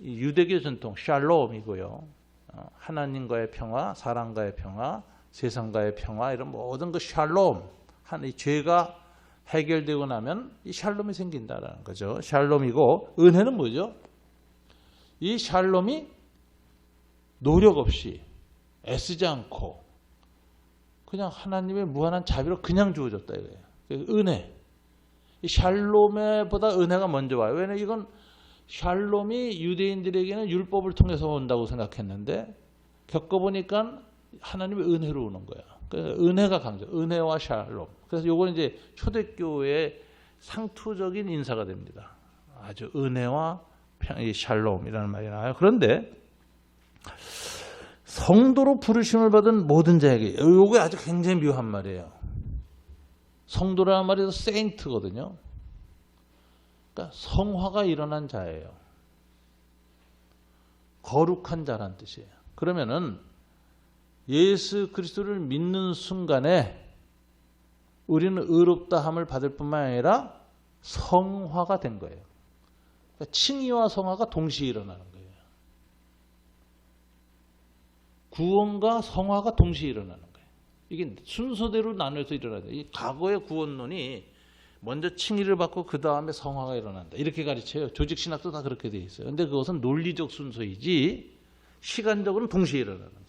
유대교 전통 샬롬이고요. 하나님과의 평화, 사람과의 평화, 세상과의 평화, 이런 모든 그 샬롬, 이 죄가 해결되고 나면 이 샬롬이 생긴다라는 거죠. 샬롬이고, 은혜는 뭐죠? 이 샬롬이 노력 없이 애쓰지 않고 그냥 하나님의 무한한 자비로 그냥 주어졌다 이거예요. 은혜. 이 샬롬보다 은혜가 먼저 와요. 왜냐하면 이건 샬롬이 유대인들에게는 율법을 통해서 온다고 생각했는데 겪어보니까 하나님의 은혜로 오는 거야. 그래서 은혜가 강조, 은혜와 샬롬. 그래서 요건 이제 초대교회의 상투적인 인사가 됩니다. 아주 은혜와 샬롬이라는 말이 나와요. 그런데 성도로 부르심을 받은 모든 자에게, 요게 아주 굉장히 묘한 말이에요. 성도라는 말이 세인트거든요. 그러니까 성화가 일어난 자예요. 거룩한 자란 뜻이에요. 그러면은 예수 그리스도를 믿는 순간에 우리는 의롭다함을 받을 뿐만 아니라 성화가 된 거예요. 그러니까 칭의와 성화가 동시에 일어나는 거예요. 구원과 성화가 동시에 일어나는 거예요. 이게 순서대로 나눠서 일어나요. 이 과거의 구원론이 먼저 칭의를 받고 그 다음에 성화가 일어난다. 이렇게 가르쳐요. 조직신학도 다 그렇게 돼 있어요. 그런데 그것은 논리적 순서이지 시간적으로는 동시에 일어나는 거예요.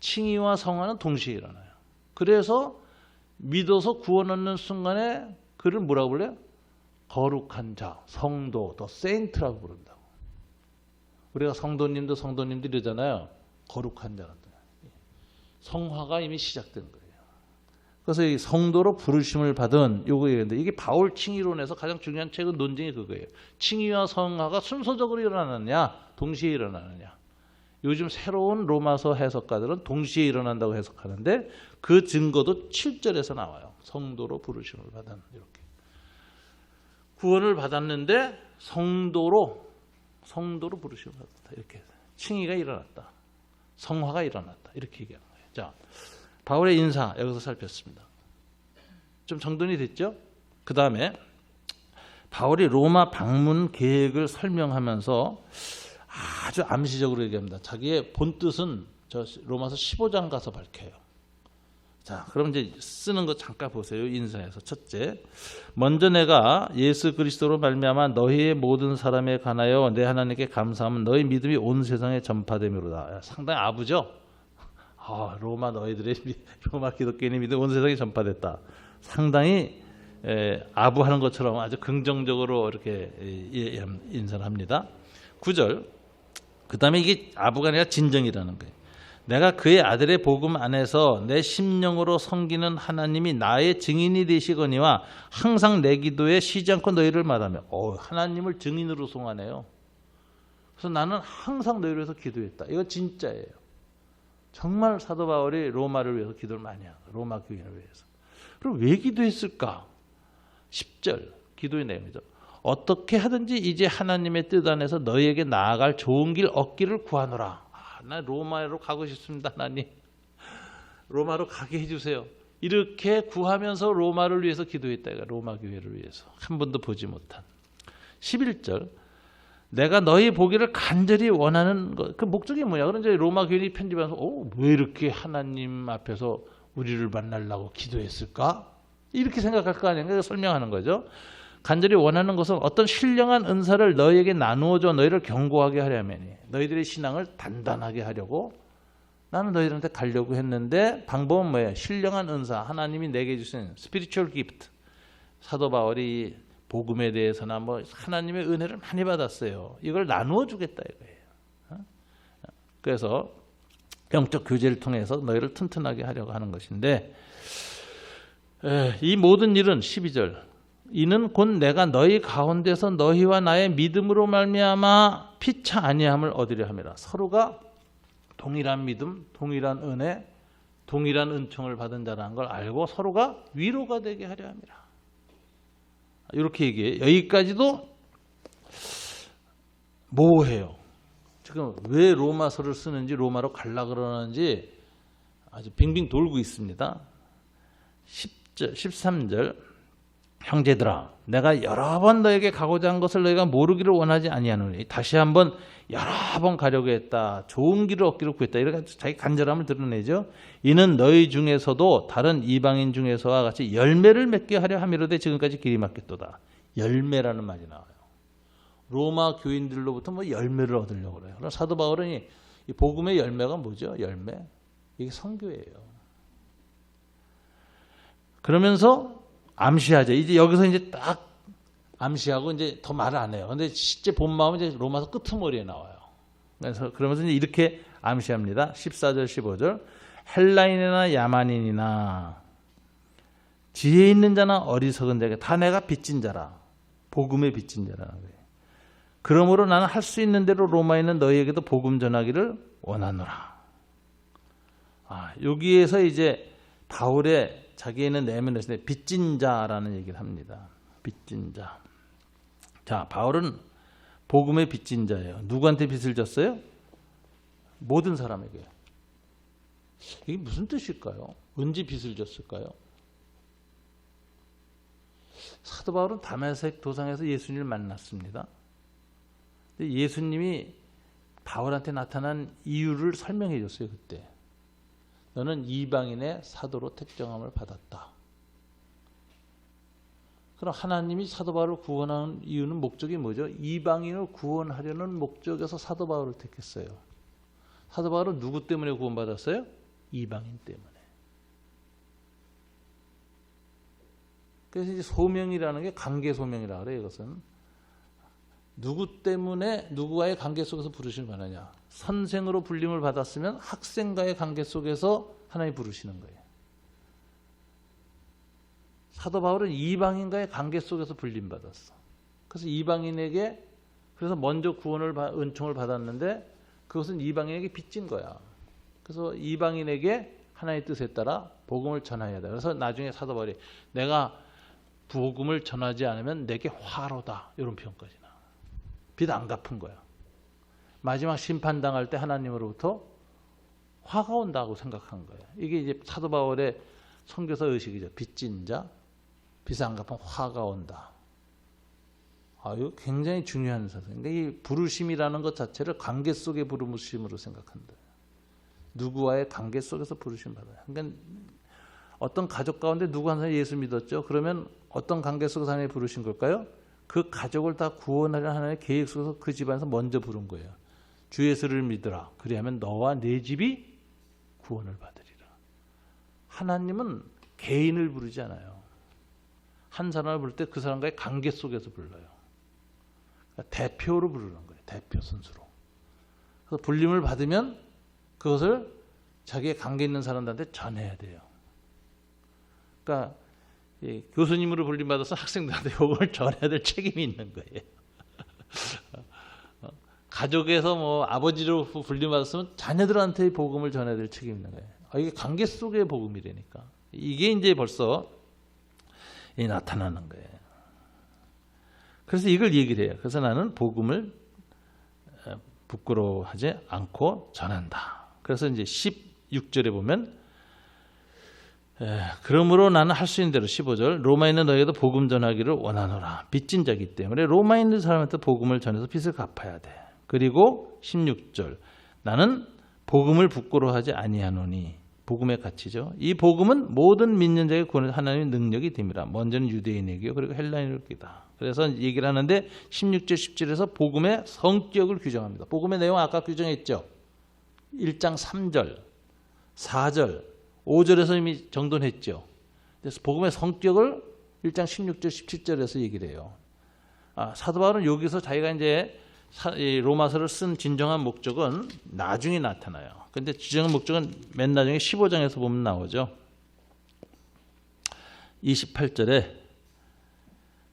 칭의와 성화는 동시에 일어나요. 그래서 믿어서 구원 얻는 순간에 그를 뭐라고 불러요? 거룩한 자, 성도, 더 세인트라고 부른다고. 우리가 성도님들 이러잖아요. 거룩한 자라다. 성화가 이미 시작된 거예요. 그래서 이 성도로 부르심을 받은 요거였는데 이게 바울 칭의론에서 가장 중요한 책은 논쟁이 그거예요. 칭의와 성화가 순서적으로 일어나느냐, 동시에 일어나느냐. 요즘 새로운 로마서 해석가들은 동시에 일어난다고 해석하는데 그 증거도 7절에서 나와요. 성도로 부르심을 받은 이렇게. 구원을 받았는데 성도로 부르심을 받았다. 이렇게 칭의가 일어났다. 성화가 일어났다. 이렇게 얘기하는 거예요. 자, 바울의 인사 여기서 살폈습니다. 좀 정돈이 됐죠? 그 다음에 바울이 로마 방문 계획을 설명하면서 아주 암시적으로 얘기합니다. 자기의 본 뜻은 저 로마서 15장 가서 밝혀요. 자, 그럼 이제 쓰는 거 잠깐 보세요. 인사에서 첫째, 먼저 내가 예수 그리스도로 말미암아 너희의 모든 사람에 관하여 내 하나님께 감사하면 너희 믿음이 온 세상에 전파되미로다. 상당히 아부죠. 로마 너희들의 로마 기독교인의 믿음 온 세상에 전파됐다. 상당히 아부하는 것처럼 아주 긍정적으로 이렇게 인사를 합니다. 9절. 그 다음에 이게 아부가 아니라 진정이라는 거예요. 내가 그의 아들의 복음 안에서 내 심령으로 섬기는 하나님이 나의 증인이 되시거니와 항상 내 기도에 쉬지 않고 너희를 말하며 하나님을 증인으로 송하네요. 그래서 나는 항상 너희를 위해서 기도했다. 이거 진짜예요. 정말 사도 바울이 로마를 위해서 기도를 많이 하고 로마 교인을 위해서. 그럼 왜 기도했을까? 10절 기도의 내용이죠. 어떻게 하든지 이제 하나님의 뜻 안에서 너희에게 나아갈 좋은 길 얻기를 구하노라. 나 로마로 가고 싶습니다. 하나님. 로마로 가게 해주세요. 이렇게 구하면서 로마를 위해서 기도했다. 로마 교회를 위해서. 한 번도 보지 못한. 11절. 내가 너희 보기를 간절히 원하는 것. 그 목적이 뭐냐? 그런 이제 로마 교인이 편집하면서 왜 이렇게 하나님 앞에서 우리를 만나려고 기도했을까? 이렇게 생각할 거 아닌가? 설명하는 거죠. 간절히 원하는 것은 어떤 신령한 은사를 너희에게 나누어줘 너희를 견고하게 하려면 너희들의 신앙을 단단하게 하려고 나는 너희들한테 가려고 했는데 방법은 뭐예요? 신령한 은사, 하나님이 내게 주신 spiritual gift. 사도 바울이 복음에 대해서나 뭐 하나님의 은혜를 많이 받았어요. 이걸 나누어 주겠다 이거예요. 그래서 영적 교제를 통해서 너희를 튼튼하게 하려고 하는 것인데 이 모든 일은 12절 이는 곧 내가 너희 가운데서 너희와 나의 믿음으로 말미암아 피차 아니함을 얻으려 함이라. 서로가 동일한 믿음, 동일한 은혜, 동일한 은총을 받은 자라는 걸 알고 서로가 위로가 되게 하려 함이라. 이렇게 얘기해요. 여기까지도 모호해요. 지금 왜 로마서를 쓰는지 로마로 갈라 그러는지 아주 빙빙 돌고 있습니다. 10절, 13절 형제들아 내가 여러 번 너에게 가고자 한 것을 너희가 모르기를 원하지 아니하노니 다시 한번 여러 번 가려고 했다. 좋은 길을 얻기를 구했다. 이렇게 자기 간절함을 드러내죠. 이는 너희 중에서도 다른 이방인 중에서와 같이 열매를 맺게 하려 함이로되 지금까지 길이 막혔도다. 열매라는 말이 나와요. 로마 교인들로부터 뭐 열매를 얻으려고 그래요. 그럼 사도 바울은 이 복음의 열매가 뭐죠? 열매. 이게 선교예요. 그러면서 암시하죠. 이제 여기서 이제 딱 암시하고 이제 더 말을 안 해요. 근데 실제 본 마음은 이제 로마서 끄트머리에 나와요. 그래서 그러면서 이제 이렇게 암시합니다. 14절, 15절. 헬라인이나 야만인이나 지혜 있는 자나 어리석은 자에게 다 내가 빚진 자라. 복음의 빚진 자라는 거예요. 그러므로 나는 할 수 있는 대로 로마에 있는 너희에게도 복음 전하기를 원하노라. 여기에서 이제 바울의 자기에는 내면에서 빚진 자라는 얘기를 합니다. 빚진 자. 자, 바울은 복음의 빚진 자예요. 누구한테 빚을 졌어요? 모든 사람에게. 이게 무슨 뜻일까요? 언제 빚을 졌을까요? 사도 바울은 다메섹 도상에서 예수님을 만났습니다. 근데 예수님이 바울한테 나타난 이유를 설명해 줬어요. 그때. 너는 이방인의 사도로 택정함을 받았다. 그럼 하나님이 사도 바울을 구원하는 이유는 목적이 뭐죠? 이방인을 구원하려는 목적에서 사도 바울을 택했어요. 사도 바울은 누구 때문에 구원받았어요? 이방인 때문에. 그래서 이제 소명이라는 게 관계 소명이라고 그래요. 이것은 누구 때문에 누구와의 관계 속에서 부르시는 거냐? 선생으로 불림을 받았으면 학생과의 관계 속에서 하나님 부르시는 거예요. 사도 바울은 이방인과의 관계 속에서 불림 받았어. 그래서 이방인에게 그래서 먼저 구원을 은총을 받았는데 그것은 이방인에게 빚진 거야. 그래서 이방인에게 하나님의 뜻에 따라 복음을 전해야 돼. 그래서 나중에 사도 바울이 내가 복음을 전하지 않으면 내게 화로다. 이런 표현까지 나와. 빚 안 갚은 거야. 마지막 심판당할 때 하나님으로부터 화가 온다고 생각한 거예요. 이게 이제 사도 바울의 선교사 의식이죠. 빚진 자, 빚 안 갚으면 화가 온다. 이거 굉장히 중요한 사실. 그러니까 이 부르심이라는 것 자체를 관계 속의 부르심으로 생각한다. 누구와의 관계 속에서 부르심 받아요. 그러니까 어떤 가족 가운데 누구 한 사람이 예수 믿었죠. 그러면 어떤 관계 속에서 하나님이 부르신 걸까요? 그 가족을 다 구원하려는 하나님의 계획 속에서 그 집안에서 먼저 부른 거예요. 주 예수를 믿으라. 그리하면 너와 네 집이 구원을 받으리라. 하나님은 개인을 부르지 않아요. 한 사람을 부를 때 그 사람과의 관계 속에서 불러요. 그러니까 대표로 부르는 거예요. 대표 순서로. 그래서 불림을 받으면 그것을 자기의 관계 있는 사람들한테 전해야 돼요. 그러니까 교수님으로 불림받아서 학생들한테 복음을 전해야 될 책임이 있는 거예요. 가족에서 뭐 아버지로 불림받았으면 자녀들한테 복음을 전해야 될 책임이 있는 거예요. 이게 관계 속의 복음이라니까. 이게 이제 벌써 나타나는 거예요. 그래서 이걸 얘기를 해요. 그래서 나는 복음을 부끄러워하지 않고 전한다. 그래서 이제 16절에 보면 그러므로 나는 할 수 있는 대로 15절 로마에 있는 너희에게도 복음 전하기를 원하노라. 빚진 자이기 때문에 로마에 있는 사람한테 복음을 전해서 빚을 갚아야 돼. 그리고 16절 나는 복음을 부끄러워하지 아니하노니 복음의 가치죠. 이 복음은 모든 믿는 자에게 구원의 하나님의 능력이 됨이라. 먼저는 유대인에게요. 그리고 헬라인에게다. 그래서 얘기를 하는데 16절 17절에서 복음의 성격을 규정합니다. 복음의 내용 아까 규정했죠. 1장 3절 4절 5절에서 이미 정돈했죠. 그래서 복음의 성격을 1장 16절 17절에서 얘기를 해요. 사도 바울은 여기서 자기가 이제 로마서를 쓴 진정한 목적은 나중에 나타나요. 그런데 진정한 목적은 맨 나중에 15장에서 보면 나오죠. 28절에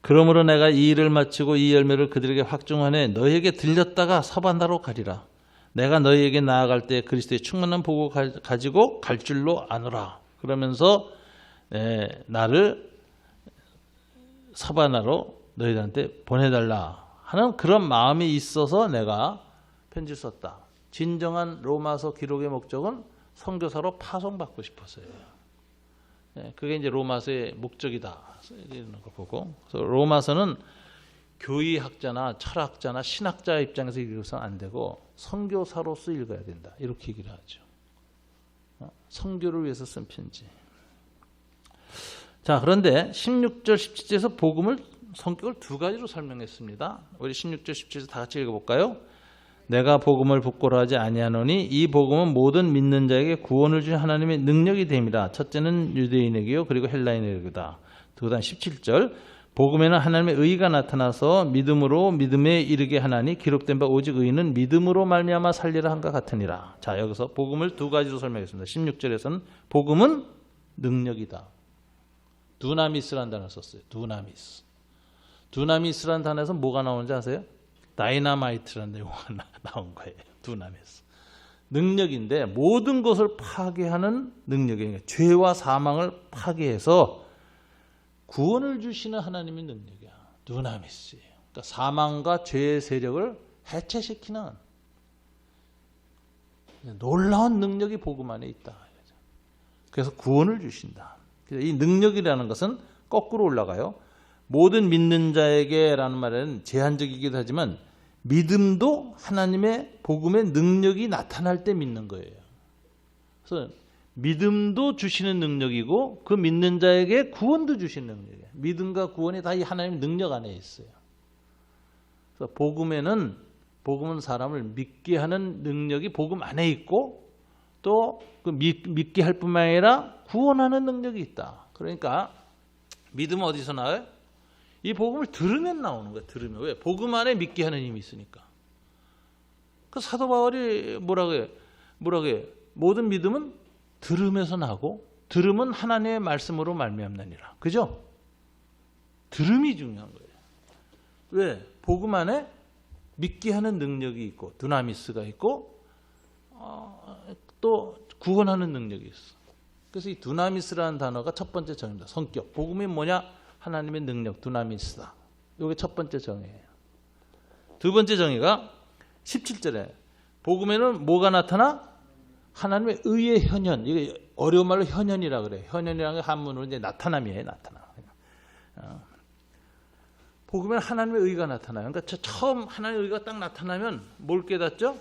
그러므로 내가 이 일을 마치고 이 열매를 그들에게 확증하네 너희에게 들렸다가 서반나로 가리라. 내가 너희에게 나아갈 때 그리스도의 충만한 복을 가지고 갈 줄로 아노라. 그러면서 나를 서바나로 너희들한테 보내달라 하는 그런 마음이 있어서 내가 편지를 썼다. 진정한 로마서 기록의 목적은 선교사로 파송받고 싶었어요. 그게 이제 로마서의 목적이다. 이런 걸 보고 그래서 로마서는 교의학자나 철학자나 신학자 입장에서 읽어서는 안 되고 선교사로서 읽어야 된다. 이렇게 얘기를 하죠. 선교를 위해서 쓴 편지. 자, 그런데 16절 17절에서 복음을 성격을 두 가지로 설명했습니다. 우리 16절 17절 다 같이 읽어볼까요? 내가 복음을 부끄러워하지 아니하노니 이 복음은 모든 믿는 자에게 구원을 주신 하나님의 능력이 됨이라. 첫째는 유대인에게요. 그리고 헬라인에게다. 그 다음 17절 복음에는 하나님의 의가 나타나서 믿음으로 믿음에 이르게 하나니 기록된 바 오직 의인은 믿음으로 말미암아 살리라 한것 같으니라. 자, 여기서 복음을 두 가지로 설명했습니다. 16절에서는 복음은 능력이다. 두나미스라는 단어를 썼어요. 두나미스. 두나미스라는 단어에서 뭐가 나오는지 아세요? 다이나마이트라는 용어가 나온 거예요. 두나미스. 능력인데 모든 것을 파괴하는 능력이에요. 그러니까 죄와 사망을 파괴해서 구원을 주시는 하나님의 능력이야. 두나미스예요. 그러니까 사망과 죄의 세력을 해체시키는 놀라운 능력이 복음 안에 있다. 그래서 구원을 주신다. 그래서 이 능력이라는 것은 거꾸로 올라가요. 모든 믿는 자에게라는 말은 제한적이기도 하지만 믿음도 하나님의 복음의 능력이 나타날 때 믿는 거예요. 그래서 믿음도 주시는 능력이고 그 믿는 자에게 구원도 주시는 능력이에요. 믿음과 구원이 다 이 하나님의 능력 안에 있어요. 그래서 복음은 사람을 믿게 하는 능력이 복음 안에 있고 또 그 믿게 할 뿐만 아니라 구원하는 능력이 있다. 그러니까 믿음은 어디서 나와요? 이 복음을 들으면 나오는 거예요. 들으면. 왜? 복음 안에 믿게 하는 힘이 있으니까. 그 사도 바울이 뭐라고 해요? 모든 믿음은 들음에서 나고 들음은 하나님의 말씀으로 말미암나니라. 그죠? 들음이 중요한 거예요. 왜? 복음 안에 믿게 하는 능력이 있고 두나미스가 있고 또 구원하는 능력이 있어. 그래서 이 두나미스라는 단어가 첫 번째 정의입니다. 성격. 복음이 뭐냐? 하나님의 능력, 두나미스다. 이게 첫 번째 정의예요. 두 번째 정의가 17절에 복음에는 뭐가 나타나? 하나님의 의의 현현. 이게 어려운 말로 현현이라 그래. 현현이라는 게 한문으로 이제 나타남이에요. 나타남. 복음에는 하나님의 의가 나타나요. 그러니까 처음 하나님의 의가 딱 나타나면 뭘 깨닫죠?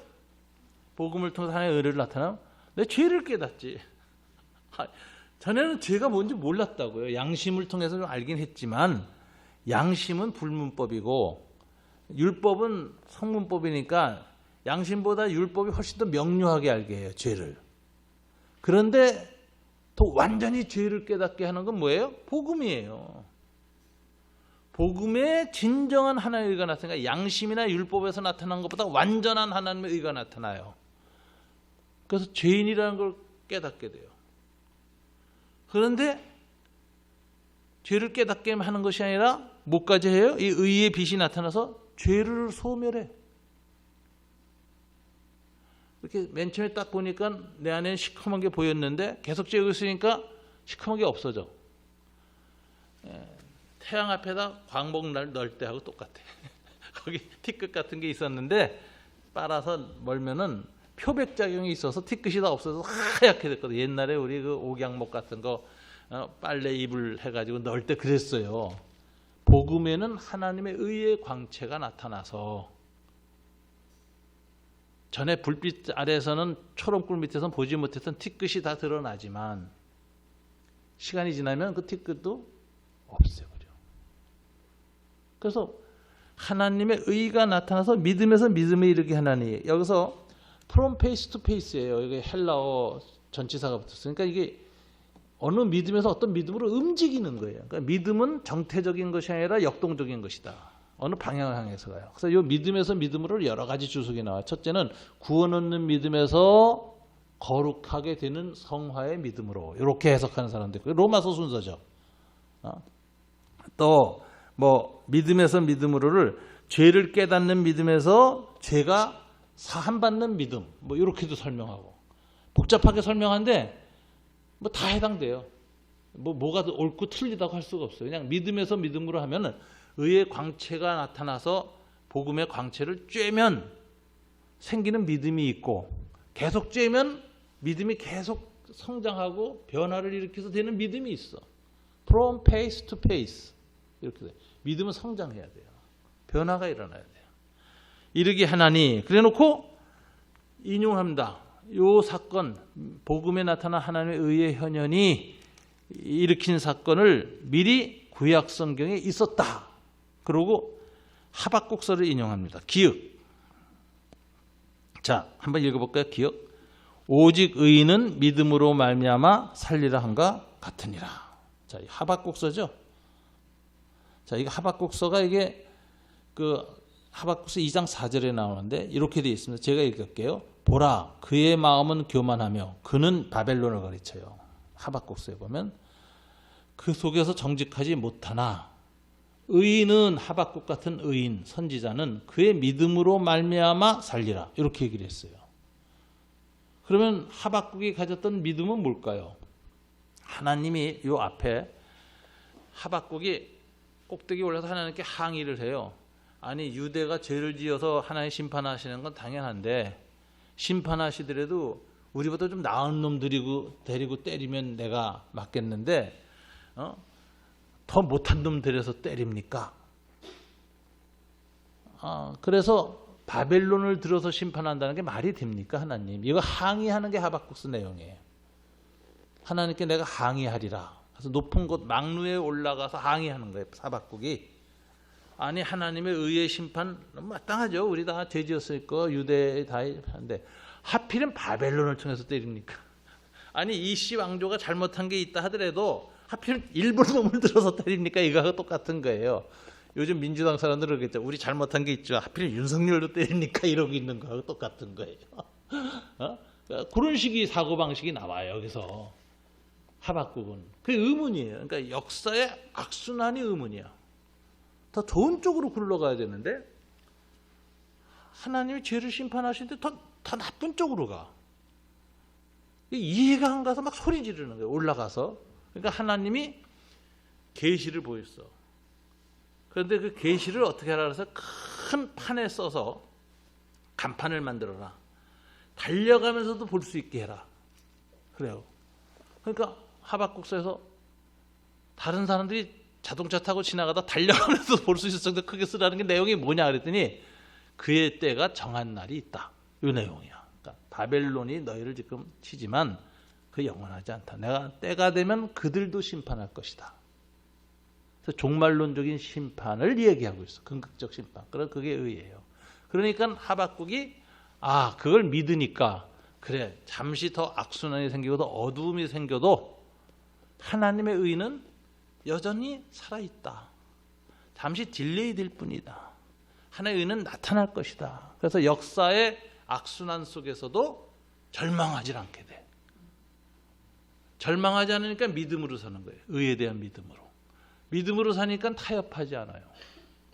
복음을 통해서 하나님의 의를 나타나면 내 죄를 깨닫지. 전에는 죄가 뭔지 몰랐다고요. 양심을 통해서 좀 알긴 했지만 양심은 불문법이고 율법은 성문법이니까 양심보다 율법이 훨씬 더 명료하게 알게 해요. 죄를. 그런데 또 완전히 죄를 깨닫게 하는 건 뭐예요? 복음이에요. 복음에 진정한 하나님의 의가 나타나니까 양심이나 율법에서 나타난 것보다 완전한 하나님의 의가 나타나요. 그래서 죄인이라는 걸 깨닫게 돼요. 그런데 죄를 깨닫게 하는 것이 아니라 뭐까지 해요? 이 의의 빛이 나타나서 죄를 소멸해. 이렇게 맨 처음에 딱 보니까 내 안에는 시커먼 게 보였는데 계속 쬐고 있으니까 시커먼 게 없어져. 태양 앞에다 광목 넣을 때하고 똑같아. 거기 티끝 같은 게 있었는데 빨아서 멀면은 표백작용이 있어서 티끝이 다 없어서 하얗게 됐거든. 옛날에 우리 그 옥양목 같은 거 빨래 이불 해가지고 넣을 때 그랬어요. 복음에는 하나님의 의의 광채가 나타나서 전에 불빛 아래에서는 초록불 밑에서는 보지 못했던 티끝이 다 드러나지만 시간이 지나면 그 티끝도 없애버려. 그래서 하나님의 의가 나타나서 믿음에서 믿음에 이르게 하나니, 여기서 from face to face예요. 이게 헬라어 전치사가 붙었어요. 그러니까 이게 어느 믿음에서 어떤 믿음으로 움직이는 거예요. 그러니까 믿음은 정태적인 것이 아니라 역동적인 것이다. 어느 방향을 향해서 가요. 그래서 이 믿음에서 믿음으로 여러 가지 주석이 나와요. 첫째는 구원 얻는 믿음에서 거룩하게 되는 성화의 믿음으로, 이렇게 해석하는 사람도 있고, 로마서 순서죠. 또 뭐 믿음에서 믿음으로를 죄를 깨닫는 믿음에서 죄가 사함받는 믿음, 뭐 이렇게도 설명하고, 복잡하게 설명하는데 뭐 다 해당돼요. 뭐가 옳고 틀리다고 할 수가 없어요. 그냥 믿음에서 믿음으로 하면은 의의 광채가 나타나서 복음의 광채를 쬐면 생기는 믿음이 있고, 계속 쬐면 믿음이 계속 성장하고 변화를 일으켜서 되는 믿음이 있어. From face to face. 이렇게 돼. 믿음은 성장해야 돼요. 변화가 일어나야 돼요. 이르게 하나니, 그래 놓고 인용합니다. 이 사건, 복음에 나타난 하나님의 의의 현현이 일으킨 사건을 미리 구약 성경에 있었다. 그러고 하박국서를 인용합니다. 기역. 자, 한번 읽어볼까요? 기역. 오직 의인은 믿음으로 말미암아 살리라 한가 같으니라. 자, 하박국서죠. 자, 이거 하박국서가 이게 그 하박국서 2장 4절에 나오는데 이렇게 되어 있습니다. 제가 읽을게요. 보라, 그의 마음은 교만하며 그는 바벨론을 가리쳐요. 하박국서에 보면 그 속에서 정직하지 못하나 의인은, 하박국 같은 의인, 선지자는 그의 믿음으로 말미암아 살리라. 이렇게 얘기를 했어요. 그러면 하박국이 가졌던 믿음은 뭘까요? 하나님이 요 앞에 하박국이 꼭대기 올라서 하나님께 항의를 해요. 아니, 유대가 죄를 지어서 하나님 심판하시는 건 당연한데 심판하시더라도 우리보다 좀 나은 놈 데리고 때리면 내가 맞겠는데 더 못한 놈 데려서 때립니까? 그래서 바벨론을 들어서 심판한다는 게 말이 됩니까, 하나님? 이거 항의하는 게 하박국서 내용이에요. 하나님께 내가 항의하리라. 그래서 높은 곳 망루에 올라가서 항의하는 거예요, 하박국이. 아니, 하나님의 의의 심판 마땅하죠. 우리 다 죄 지었을 거, 유대 다 하는데 하필은 바벨론을 통해서 때립니까? 아니, 이씨 왕조가 잘못한 게 있다 하더라도 하필 일본 놈을 들어서 때립니까? 이거하고 똑같은 거예요. 요즘 민주당 사람들은 그러겠죠. 우리 잘못한 게 있죠. 하필 윤석열도 때립니까? 이러고 있는 거하고 똑같은 거예요. 그런 식의 사고방식이 나와요, 여기서. 하박국은. 그게 의문이에요. 그러니까 역사의 악순환이 의문이야. 더 좋은 쪽으로 굴러가야 되는데 하나님이 죄를 심판하시는데 더 나쁜 쪽으로 가. 이해가 안 가서 막 소리 지르는 거예요. 올라가서. 그러니까 하나님이 계시를 보였어. 그런데 그 계시를 어떻게 하라 그래서 큰 판에 써서 간판을 만들어라. 달려가면서도 볼 수 있게 해라. 그래요. 그러니까 하박국서에서 다른 사람들이 자동차 타고 지나가다 달려가면서 볼 수 있을 정도 크게 쓰라는 게 내용이 뭐냐 그랬더니 그의 때가 정한 날이 있다. 이 내용이야. 그러니까 바벨론이 너희를 지금 치지만 그 영원하지 않다. 내가 때가 되면 그들도 심판할 것이다. 그래서 종말론적인 심판을 얘기하고 있어. 궁극적 심판. 그럼 그게 의예요. 그러니까 하박국이 그걸 믿으니까 그래 잠시 더 악순환이 생기고 더 어두움이 생겨도 하나님의 의는 여전히 살아있다. 잠시 딜레이 될 뿐이다. 하나님의 의는 나타날 것이다. 그래서 역사의 악순환 속에서도 절망하지 않게 돼. 절망하지 않으니까 믿음으로 사는 거예요. 의에 대한 믿음으로. 믿음으로 사니까 타협하지 않아요.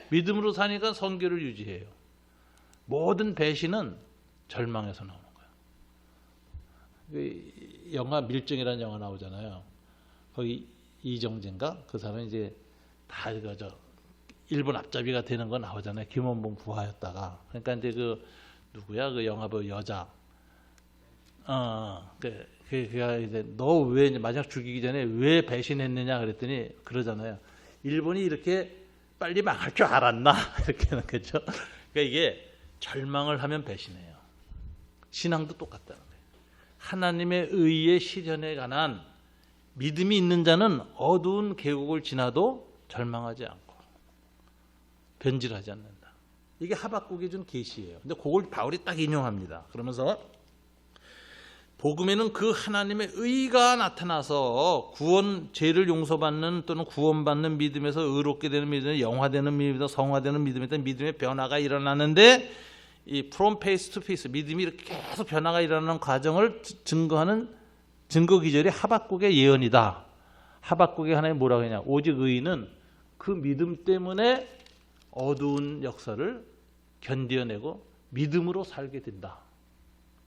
믿음으로 사니까 성결을 유지해요. 모든 배신은 절망에서 나오는 거예요. 영화 밀정이라는 영화 나오잖아요. 거기 이정재인가? 그 사람이 이제 다 일본 앞잡이가 되는 거 나오잖아요. 김원봉 부하였다가. 그러니까 이제 그 누구야? 그 영화부 여자. 그가 이제 너 왜 마지막 죽이기 전에 왜 배신했느냐 그랬더니 그러잖아요. 일본이 이렇게 빨리 망할 줄 알았나? 이렇게 하는 거죠. 그러니까 이게 절망을 하면 배신해요. 신앙도 똑같다는 거예요. 하나님의 의의 실현에 관한 믿음이 있는 자는 어두운 계곡을 지나도 절망하지 않고 변질하지 않는다. 이게 하박국이 준 계시예요. 근데 그걸 바울이 딱 인용합니다. 그러면서 복음에는 그 하나님의 의가 나타나서 죄를 용서받는 또는 구원받는 믿음에서 의롭게 되는 믿음, 영화되는 믿음에서 성화되는 믿음에 대한 믿음의 변화가 일어나는데 이 from face to face 믿음이 이렇게 계속 변화가 일어나는 과정을 증거하는 증거 기절이 하박국의 예언이다. 하박국의 하나님 뭐라고 하냐? 오직 의인은 그 믿음 때문에 어두운 역사를 견뎌내고 믿음으로 살게 된다.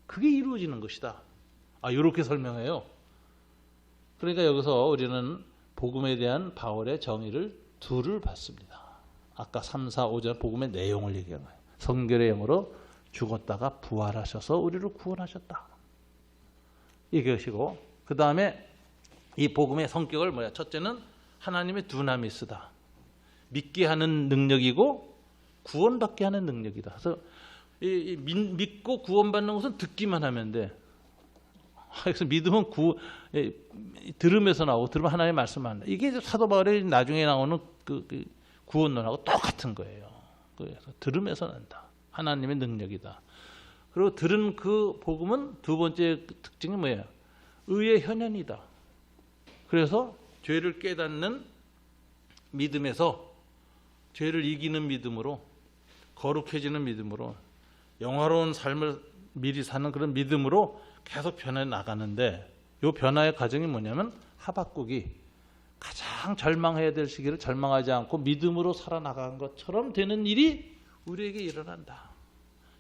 그게 이루어지는 것이다. 이렇게 설명해요. 그러니까 여기서 우리는 복음에 대한 바울의 정의를 둘을 봤습니다. 아까 3, 4, 5절 복음의 내용을 얘기한 거예요. 성결의 영으로 죽었다가 부활하셔서 우리를 구원하셨다. 이것이고 그 다음에 이 복음의 성격을 첫째는 하나님의 두나미스다. 믿게 하는 능력이고 구원받게 하는 능력이다. 그래서 믿고 구원받는 것은 듣기만 하면 돼. 그래서 믿음은 들음에서 나오고 들으면 하나님의 말씀을 한다. 이게 사도 바울의 나중에 나오는 그 구원론하고 똑같은 거예요. 그래서 들음에서 난다. 하나님의 능력이다. 그리고 들은 그 복음은 두 번째 특징이 뭐예요? 의의 현현이다. 그래서 죄를 깨닫는 믿음에서 죄를 이기는 믿음으로 거룩해지는 믿음으로 영화로운 삶을 미리 사는 그런 믿음으로 계속 변해 나가는데 이 변화의 과정이 뭐냐면 하박국이 가장 절망해야 될 시기를 절망하지 않고 믿음으로 살아나간 것처럼 되는 일이 우리에게 일어난다.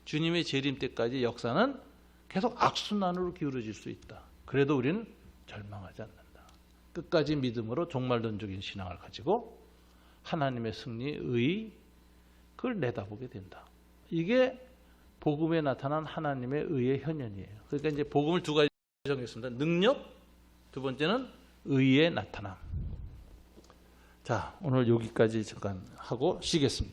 주님의 재림 때까지 역사는 계속 악순환으로 기울어질 수 있다. 그래도 우리는 절망하지 않는다. 끝까지 믿음으로 종말론적인 신앙을 가지고 하나님의 승리, 의 그걸 내다보게 된다. 이게 복음에 나타난 하나님의 의의 현현이에요. 그러니까 이제 복음을 두 가지 정했습니다. 능력, 두 번째는 의의 나타남. 자, 오늘 여기까지 잠깐 하고 쉬겠습니다.